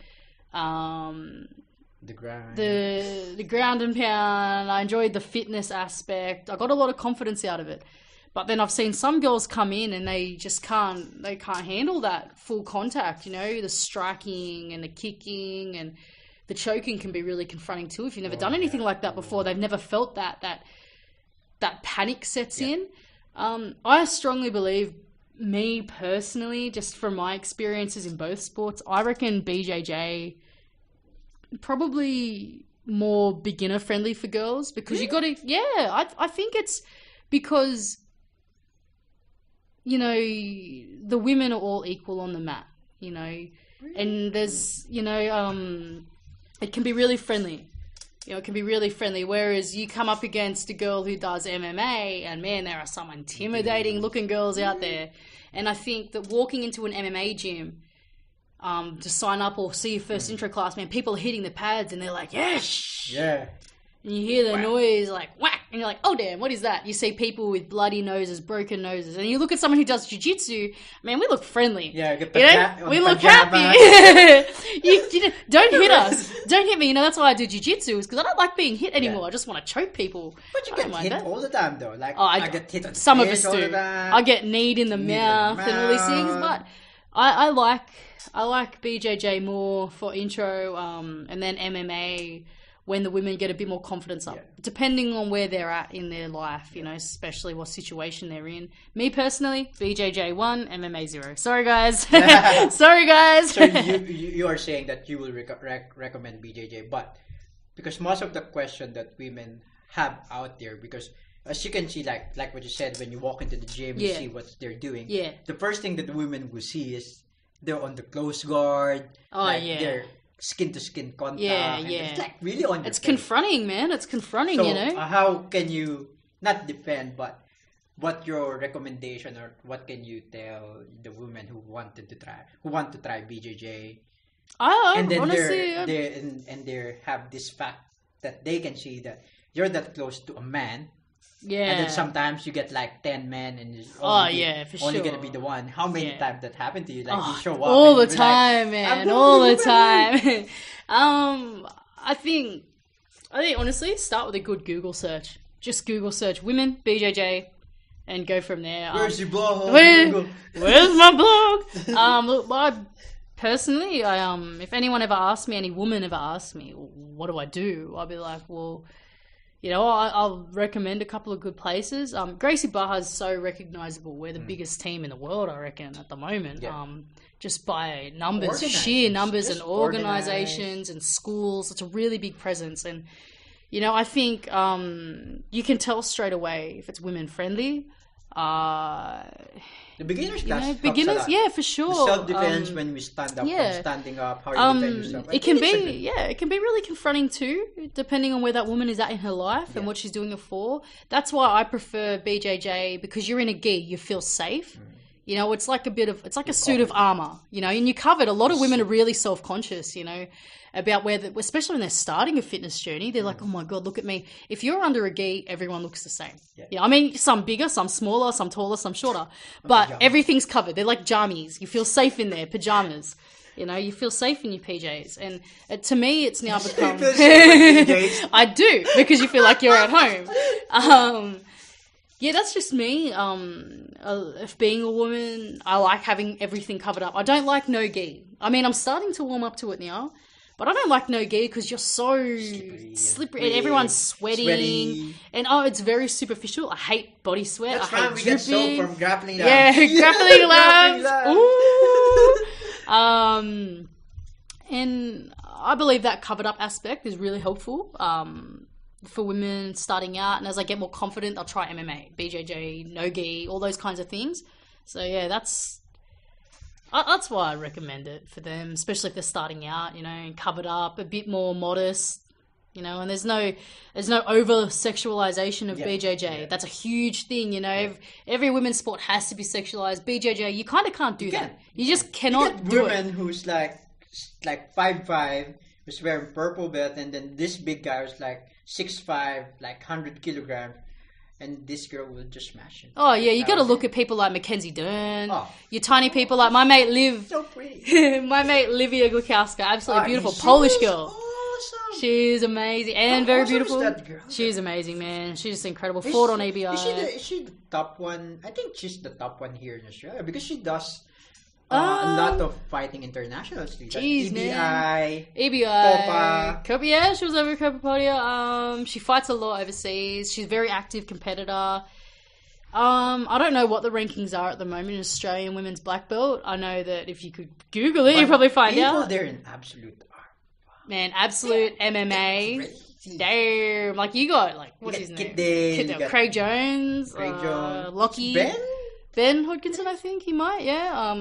The grind. The ground and pound. I enjoyed the fitness aspect. I got a lot of confidence out of it. But then I've seen some girls come in and they just can't handle that full contact, you know, the striking and the kicking and the choking can be really confronting too. If you've never done anything like that before, they've never felt that panic sets in. I strongly believe, me personally, just from my experiences in both sports, I reckon BJJ probably more beginner friendly for girls because you got to, I think it's because, you know, the women are all equal on the mat, you know, and there's, you know, it can be really friendly. You know, it can be really friendly. Whereas you come up against a girl who does MMA and man, there are some intimidating looking girls out there. And I think that walking into an MMA gym, to sign up or see your first intro class, man, people are hitting the pads and they're like, yes! Yeah. And you hear the noise like whack, and you're like, oh damn, what is that? You see people with bloody noses, broken noses, and you look at someone who does jiu-jitsu, man, we look friendly. Yeah, we look happy. you don't hit us. Don't hit me. You know, that's why I do jiu-jitsu, is because I don't like being hit anymore. I just want to choke people. But you get hit all the time though. Like I get hit on the some of face us all do. the time. I get kneed in the mouth and all these things, but I like BJJ more for intro, and then MMA when the women get a bit more confidence up, depending on where they're at in their life, you know, especially what situation they're in. Me personally, BJJ 1, MMA 0. Sorry, guys. Sorry, guys. So you are saying that you will recommend BJJ, but because most of the question that women have out there, because as you can see, like what you said, when you walk into the gym, you see what they're doing. Yeah. The first thing that the women will see is they're on the close guard. Oh, they're skin to skin contact. Yeah. It's like really on your face. Confronting, man. It's confronting, so, you know. How can you not defend, but what your recommendation or what can you tell the women who want to try BJJ? And then honestly, they have this fact that they can see that you're that close to a man. Yeah. And then sometimes you get like 10 men and it's only gonna be the one. How many times that happened to you? Like you show up all the time, man. All the time. I think honestly, start with a good Google search. Just Google search women BJJ and go from there. Where's your blog? Where's my blog? Look, personally, if anyone ever asked me, any woman ever asked me, what do I do? I'll be like, well, you know, I'll recommend a couple of good places. Gracie is so recognizable. We're the biggest team in the world, I reckon, at the moment. Yeah. Just by numbers, sheer numbers, and organizations and schools. It's a really big presence. And, you know, I think you can tell straight away if it's women friendly. The beginners class, you know, beginners, yeah, for sure. The self-defense when we stand up, standing up, how you defend yourself. It can be really confronting too, depending on where that woman is at in her life and what she's doing it for. That's why I prefer BJJ, because you're in a gi, you feel safe. You know, it's like a suit of armor, you know, and you're covered. A lot of women are really self-conscious, you know, about especially when they're starting a fitness journey, they're like, oh my God, look at me. If you're under a gi, everyone looks the same. Yeah. I mean, some bigger, some smaller, some taller, some shorter, but everything's covered. They're like jammies. You feel safe in their pajamas. You know, you feel safe in your PJs. And to me, it's now become... I do, because you feel like you're at home. Yeah, that's just me. If being a woman, I like having everything covered up. I don't like no gi. I mean, I'm starting to warm up to it now, but I don't like no gi because you're so slippery and everyone's sweating. And it's very superficial. I hate body sweat. That's I hate fine. We get soap from grappling labs. Yeah, grappling labs. Ooh. And I believe that covered up aspect is really helpful. For women starting out, and as I get more confident, I'll try MMA, BJJ, Nogi, all those kinds of things. So yeah, that's why I recommend it for them, especially if they're starting out, you know, and covered up, a bit more modest, you know. And there's no over sexualization of BJJ. Yeah. That's a huge thing, you know. Yeah. Every women's sport has to be sexualized. BJJ, you kind of can't do that. You just cannot do it. Women who's like 5'5", who's wearing purple belt, and then this big guy who's like 6'5", like 100 kilograms, and this girl will just smash him. Oh yeah, you got to look at people like Mackenzie Dern. Your tiny people like my mate Liv. So pretty. My mate Livia Gukowska, absolutely beautiful Polish girl. Awesome. She's amazing and very awesome is beautiful. that girl? She's amazing, man. She's just incredible. Fought on ABI. Is she the top one? I think she's the top one here in Australia because she does a lot of fighting internationals. Jeez, EBI, man. ABI. Copa, yeah, she was over at Copa Podia. She fights a lot overseas. She's a very active competitor. I don't know what the rankings are at the moment in Australian women's black belt. I know that if you could Google it, you'd probably find out. They're in absolute Man, absolute MMA. crazy. Damn. Like, you got, like, what's his name? Craig Jones. Lockie. Ben Hodgkinson, I think he might, yeah.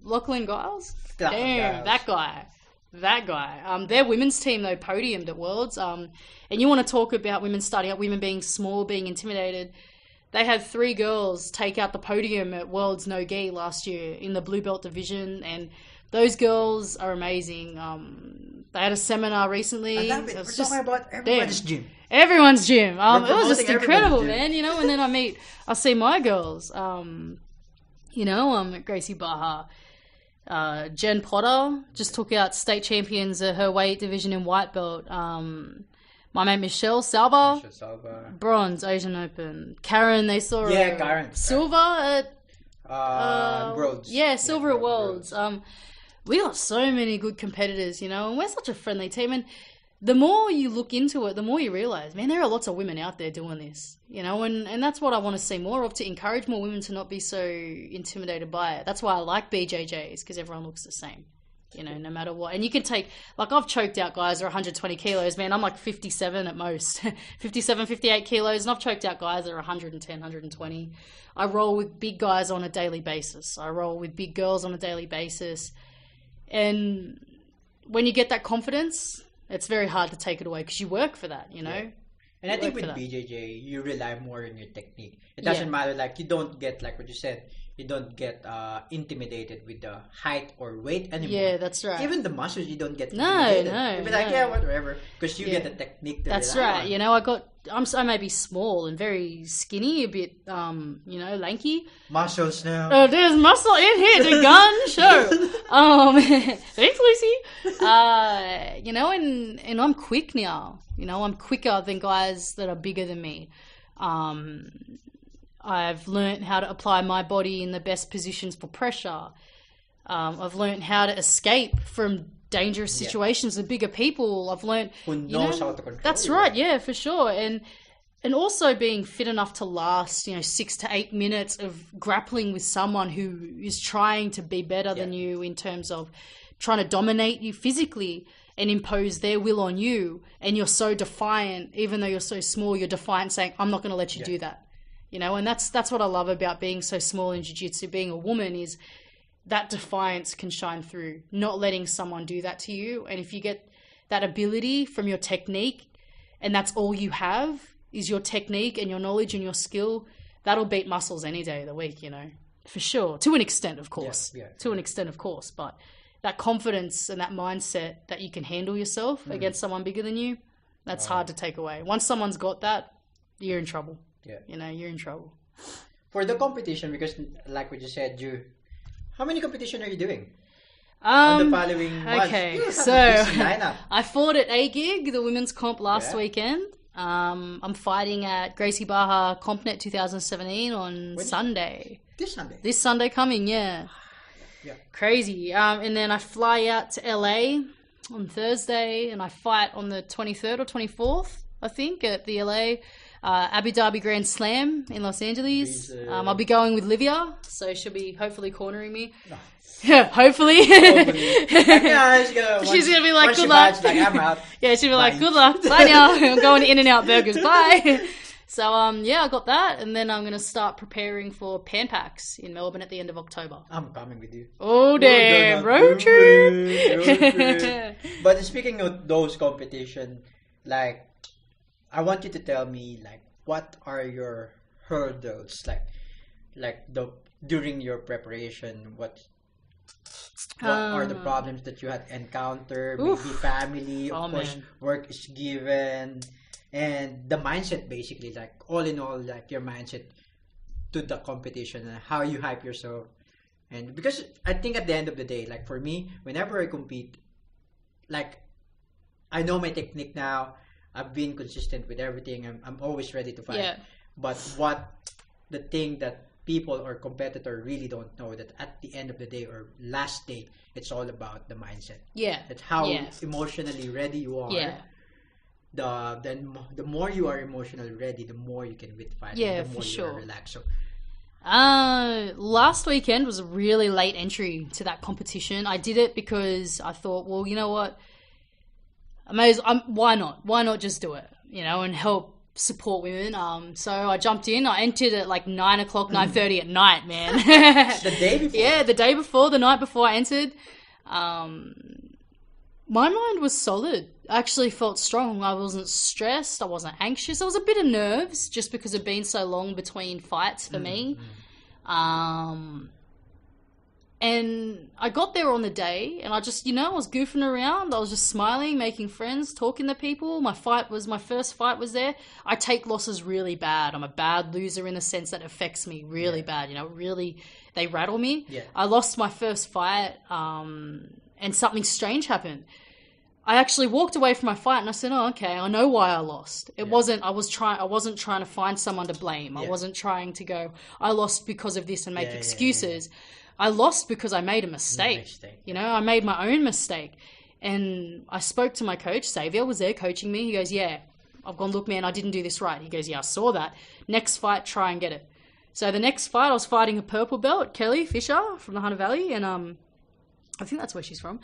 Lachlan Giles. Damn, that guy. Their women's team, though, podiumed at Worlds. And you want to talk about women starting up, women being small, being intimidated. They had 3 girls take out the podium at Worlds Nogi last year in the blue belt division, and those girls are amazing. They had a seminar recently. I love it. We're talking about everyone's gym. Everyone's gym. It was just incredible, man. You know, and then I see my girls. Gracie Baha, Jen Potter just took out state champions at her weight division in white belt. My mate Michelle Salva, bronze Asian Open. Karen, they saw Karen. Silver at Worlds. Yeah, silver at Worlds. We got so many good competitors, you know, and we're such a friendly team. And the more you look into it, the more you realize, man, there are lots of women out there doing this, you know, and that's what I want to see more of, to encourage more women to not be so intimidated by it. That's why I like BJJs, because everyone looks the same. You know, no matter what. And you can take, like, I've choked out guys that are 120 kilos, man. I'm like 57 at most. 57, 58 kilos. And I've choked out guys that are 110, 120. I roll with big guys on a daily basis. I roll with big girls on a daily basis. And when you get that confidence, it's very hard to take it away because you work for that, you know? Yeah. And I think with BJJ, you rely more on your technique. It doesn't matter, like, you don't get, like what you said, you don't get intimidated with the height or weight anymore. Yeah, that's right. Even the muscles, you don't get intimidated. No. You'll be like, whatever. Because you get the technique to That's rely right. on. You know, I may be small and very skinny, a bit, lanky. Muscles now. There's muscle in here, the gun show. Thanks, Lucy. And I'm quick now. You know, I'm quicker than guys that are bigger than me. I've learned how to apply my body in the best positions for pressure. I've learned how to escape from dangerous situations with bigger people. I've learned who knows how to control. That's right, yeah, for sure. And also being fit enough to last, 6 to 8 minutes of grappling with someone who is trying to be better than you in terms of trying to dominate you physically and impose their will on you. And you're so defiant, even though you're so small, you're defiant, saying, I'm not going to let you do that. You know, and that's what I love about being so small in jiu-jitsu, being a woman, is that defiance can shine through, not letting someone do that to you. And if you get that ability from your technique, and that's all you have is your technique and your knowledge and your skill, that'll beat muscles any day of the week, you know, for sure. To an extent, of course. To an extent, of course. But that confidence and that mindset that you can handle yourself against someone bigger than you, that's hard to take away. Once someone's got that, you're in trouble. Yeah. You know, you're in trouble. For the competition, because like we just said, how many competition are you doing? On the following months? Okay, so I fought at A-Gig, the women's comp last weekend. I'm fighting at Gracie Baja CompNet 2017 on Sunday. This Sunday? This Sunday coming, yeah. Crazy. And then I fly out to LA on Thursday, and I fight on the 23rd or 24th, I think, at the LA Abu Dhabi Grand Slam in Los Angeles. I'll be going with Livia, so she'll be hopefully cornering me. Nice. Yeah, hopefully. She's gonna be like, good luck. Like, I'm out. Yeah, she'll be like, good luck. Bye now. I'm going to In-N-Out Burgers. Bye. So, I got that, and then I'm going to start preparing for Pan Packs in Melbourne at the end of October. I'm coming with you. Oh, damn. Road trip. But speaking of those competitions, like, I want you to tell me, like, what are your hurdles, during your preparation? What are the problems that you had encountered? Maybe family, of course, work is given, and the mindset, basically, like, all in all, like, your mindset to the competition and how you hype yourself. And because I think at the end of the day, like, for me, whenever I compete, like, I know my technique now. I've been consistent with everything. I'm always ready to fight. Yeah. But what the thing that people or competitor really don't know, that at the end of the day or last day, it's all about the mindset. Yeah. It's how emotionally ready you are. Yeah. The more you are emotionally ready, the more you can win fight. Yeah, the more for you sure. are relaxed. So last weekend was a really late entry to that competition. I did it because I thought, well, you know what? Why not? Why not just do it? You know, and help support women. So I jumped in. I entered at like 9 o'clock, 9:30 at night, man. The day before. Yeah, the night before I entered. My mind was solid. I actually felt strong. I wasn't stressed. I wasn't anxious. I was a bit of nerves just because it been so long between fights for me. And I got there on the day and I just, I was goofing around. I was just smiling, making friends, talking to people. My first fight was there. I take losses really bad. I'm a bad loser in the sense that it affects me really bad. Really, they rattle me. Yeah. I lost my first fight and something strange happened. I actually walked away from my fight and I said, "Oh, okay, I know why I lost. I wasn't trying to find someone to blame. I wasn't trying to go, I lost because of this and make excuses. I lost because I made a mistake. I made my own mistake." And I spoke to my coach, Xavier was there coaching me. He goes, "Yeah, I've gone, look, man, I didn't do this right." He goes, "Yeah, I saw that. Next fight, try and get it." So the next fight, I was fighting a purple belt, Kelly Fisher from the Hunter Valley. And I think that's where she's from.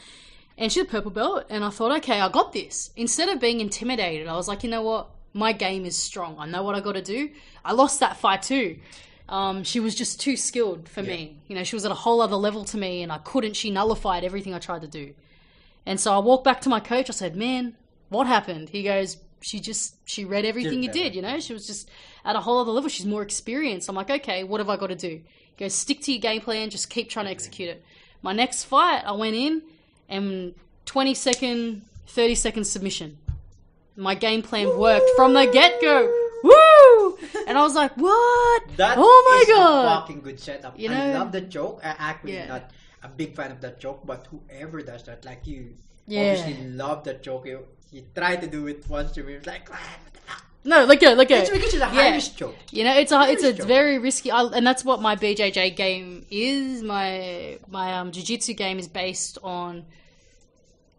And she's a purple belt. And I thought, okay, I got this. Instead of being intimidated, I was like, you know what? My game is strong. I know what I got to do. I lost that fight too. She was just too skilled for me. She was at a whole other level to me and she nullified everything I tried to do. And so I walked back to my coach. I said, "Man, what happened?" He goes, she read everything you did, She was just at a whole other level. She's more experienced. I'm like, okay, what have I got to do? He goes, "Stick to your game plan. Just keep trying to execute it." My next fight, I went in and 20-second, 30-second submission. My game plan worked from the get-go. Woo! And I was like, what? Oh my God. A fucking good setup. I love the joke. I actually not a big fan of that joke, but whoever does that, like you obviously love that joke. You try to do it once, you're like, what the fuck? No, look at. It's because it's a high-risk joke. It's very risky, and that's what my BJJ game is. My jiu-jitsu game is based on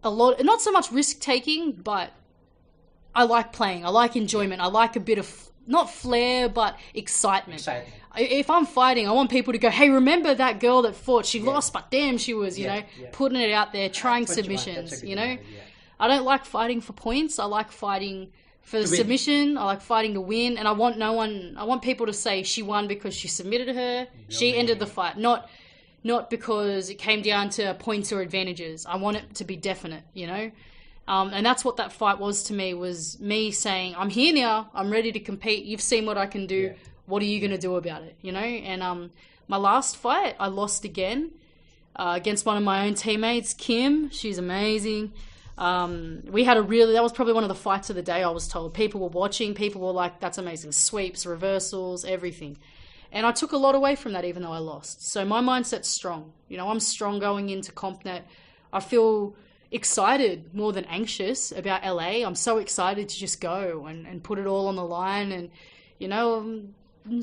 a lot, not so much risk-taking, but I like playing. I like enjoyment. I like a bit of, not flair, but excitement. If I'm fighting, I want people to go, "Hey, remember that girl that fought? She lost, but damn, she was, putting it out there, trying submissions, I don't like fighting for points. I like fighting for the submission. I like fighting to win. And I want people to say she won because she submitted her. She ended the fight. Not because it came down to points or advantages. I want it to be definite, And that's what that fight was to me, was me saying, "I'm here now. I'm ready to compete. You've seen what I can do. Yeah. What are you going to do about it?" And my last fight, I lost again against one of my own teammates, Kim. She's amazing. That was probably one of the fights of the day, I was told. People were watching. People were like, "That's amazing. Sweeps, reversals, everything." And I took a lot away from that, even though I lost. So my mindset's strong. I'm strong going into CompNet. I feel excited more than anxious about LA. I'm so excited to just go and put it all on the line and,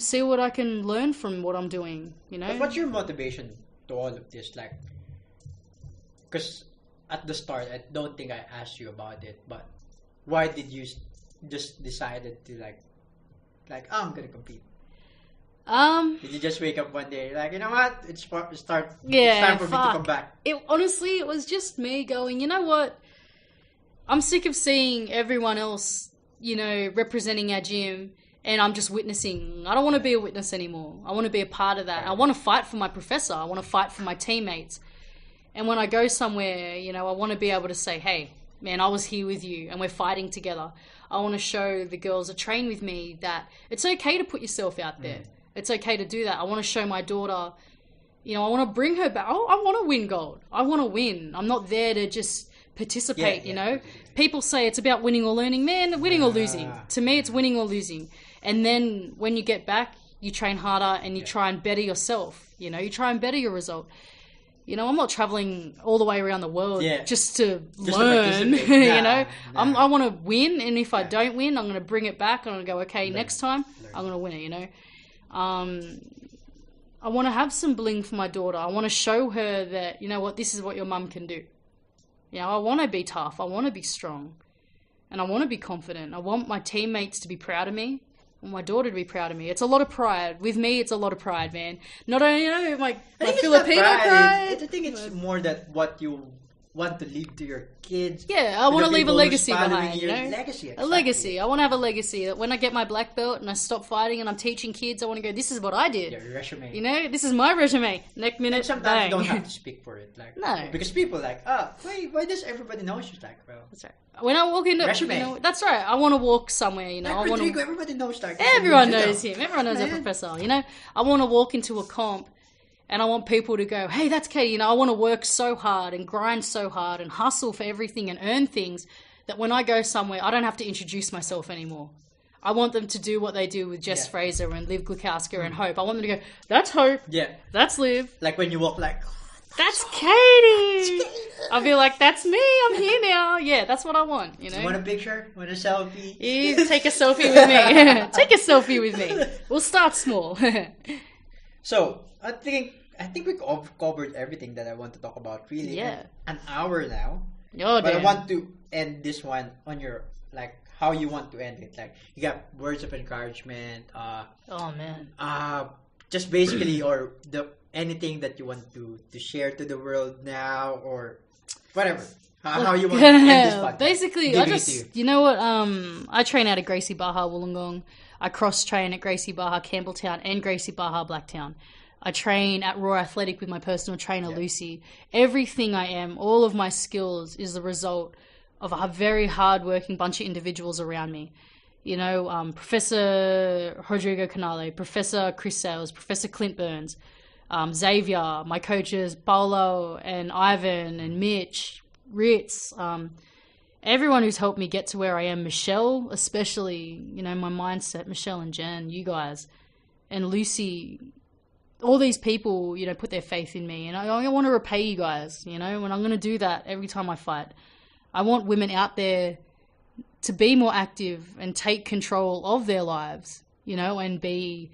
see what I can learn from what I'm doing, But what's your motivation to all of this? Like, because at the start, I don't think I asked you about it, but why did you just decided to I'm going to compete? Did you just wake up one day like, you know what? It's time for me to come back? Honestly, it was just me going, you know what? I'm sick of seeing everyone else, representing our gym, and I'm just witnessing. I don't want to be a witness anymore. I want to be a part of that. I want to fight for my professor. I want to fight for my teammates. And when I go somewhere, I want to be able to say, "Hey, man, I was here with you and we're fighting together." I want to show the girls that train with me that it's okay to put yourself out there. It's okay to do that. I want to show my daughter, I want to bring her back. I want to win gold. I want to win. I'm not there to just participate, People say it's about winning or learning. Man, winning or losing. To me, it's winning or losing. And then when you get back, you train harder and you try and better yourself. You try and better your result. You know, I'm not traveling all the way around the world just to Just learn. to participate. You know, Nah. I want to win, and if I don't win, I'm going to bring it back. I'm going to go, okay, next time I'm going to win it. You know, I want to have some bling for my daughter. I want to show her that, you know what, this is what your mum can do. You know, I want to be tough. I want to be strong. And I want to be confident. I want my teammates to be proud of me. I want my daughter to be proud of me. It's a lot of pride. With me, it's a lot of pride, man. Not only, you know, my Filipino pride. I think it's more that what you want to leave to your kids. Yeah, I want to leave a legacy behind, you know? Legacy, exactly. A legacy. I want to have a legacy that when I get my black belt and I stop fighting and I'm teaching kids, I want to go, this is what I did. Your resume. You know, this is my resume. Next minute, And sometimes bang. you don't have to speak for it. Like, No. Because people like, oh, wait, why does everybody know? She's like, well, That's right. When I walk into, Resume. you know, that's right. I want to walk somewhere, you know. like I want Rodrigo, to. everybody knows like Everyone you know. knows him. Everyone knows our Man. professor. You know, I want to walk into a comp, and I want people to go, "Hey, that's Katie." You know, I want to work so hard and grind so hard and hustle for everything and earn things that when I go somewhere, I don't have to introduce myself anymore. I want them to do what they do with Jess Yeah. Fraser and Liv Glukowska and Hope. I want them to go, "That's Hope. Yeah. That's Liv. Like when you walk like, That's Katie." I'll be like, "That's me. I'm here now." Yeah, that's what I want. You know. you want a picture? Want a selfie? You take a selfie with me. Take a selfie with me. We'll start small. So I think we covered everything that I want to talk about. Really, Yeah. an hour now. Oh, But I damn. want to end this one on your like how you want to end it. Like you got words of encouragement. Oh man. Just basically or the anything that you want to share to the world now or whatever. How you want to end this podcast. Basically, Giving I it to just, you. you know what, I train out of Gracie Baja Wollongong. I cross-train at Gracie Baja Campbelltown and Gracie Baja Blacktown. I train at Raw Athletic with my personal trainer, Lucy. Everything I am, all of my skills is the result of a very hard-working bunch of individuals around me. You know, Professor Rodrigo Canale, Professor Chris Sales, Professor Clint Burns, Xavier, my coaches, Paolo and Ivan and Mitch, Ritz, everyone who's helped me get to where I am, Michelle, especially, you know, my mindset, Michelle and Jen, you guys, and Lucy, all these people, you know, put their faith in me, and I want to repay you guys, you know, and I'm going to do that every time I fight. I want women out there to be more active and take control of their lives, you know, and be,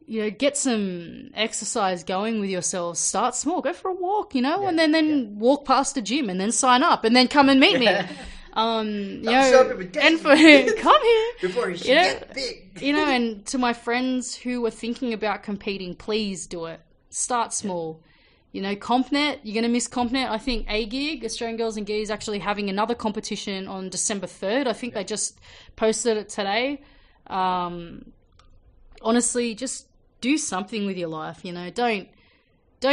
you know, get some exercise going with yourselves. Start small, go for a walk, you know, and then walk past the gym and then sign up and then come and meet me. You know, and for come here Before you you know, get big. you know, and to my friends who are thinking about competing, please do it. Start small. You know, CompNet, you're going to miss CompNet. I think A-Gig, Australian Girls and Gear, is actually having another competition on December 3rd. I think they just posted it today. Honestly, just do something with your life, you know. Don't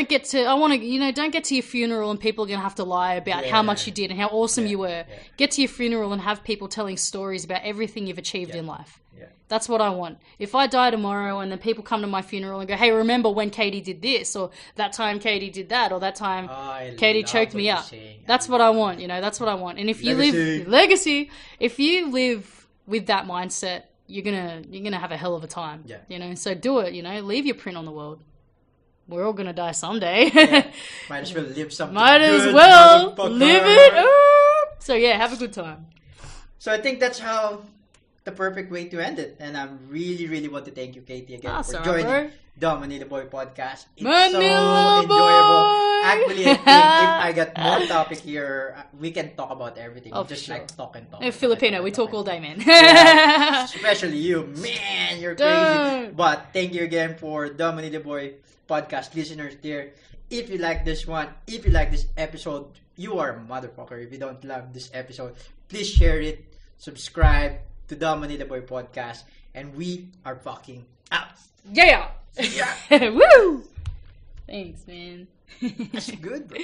get to, don't get to your funeral and people are going to have to lie about how much you did and how awesome you were. Yeah. Get to your funeral and have people telling stories about everything you've achieved in life. Yeah. That's what I want. If I die tomorrow and then people come to my funeral and go, hey, remember when Katie did this, or that time Katie did that, or that time Katie choked me up. That's what I want, you know, that's what I want. And if you live, if you live with that mindset, you're gonna have a hell of a time. Yeah. You know, so do it, you know, leave your print on the world. We're all gonna die someday. Might as well live something Might good, as well motherfucker. live it up. So yeah, have a good time. So I think that's the perfect way to end it. And I really, really want to thank you, Katie, again for joining the Manila Boy podcast. It's Manila so enjoyable. Boy! Actually, I think if I got more topic here, we can talk about everything. Oh, We just sure. like talk and talk. Filipino, we talk all day, man. Yeah, especially you, man, you're crazy. Don't. But thank you again for the Manila Boy podcast listeners there. If you like this one, if you like this episode, you are a motherfucker. If you don't love this episode, please share it, subscribe to the Manila Boy podcast, and we are fucking out. Yeah. Yeah. Woo! Thanks, man. That's good, bro.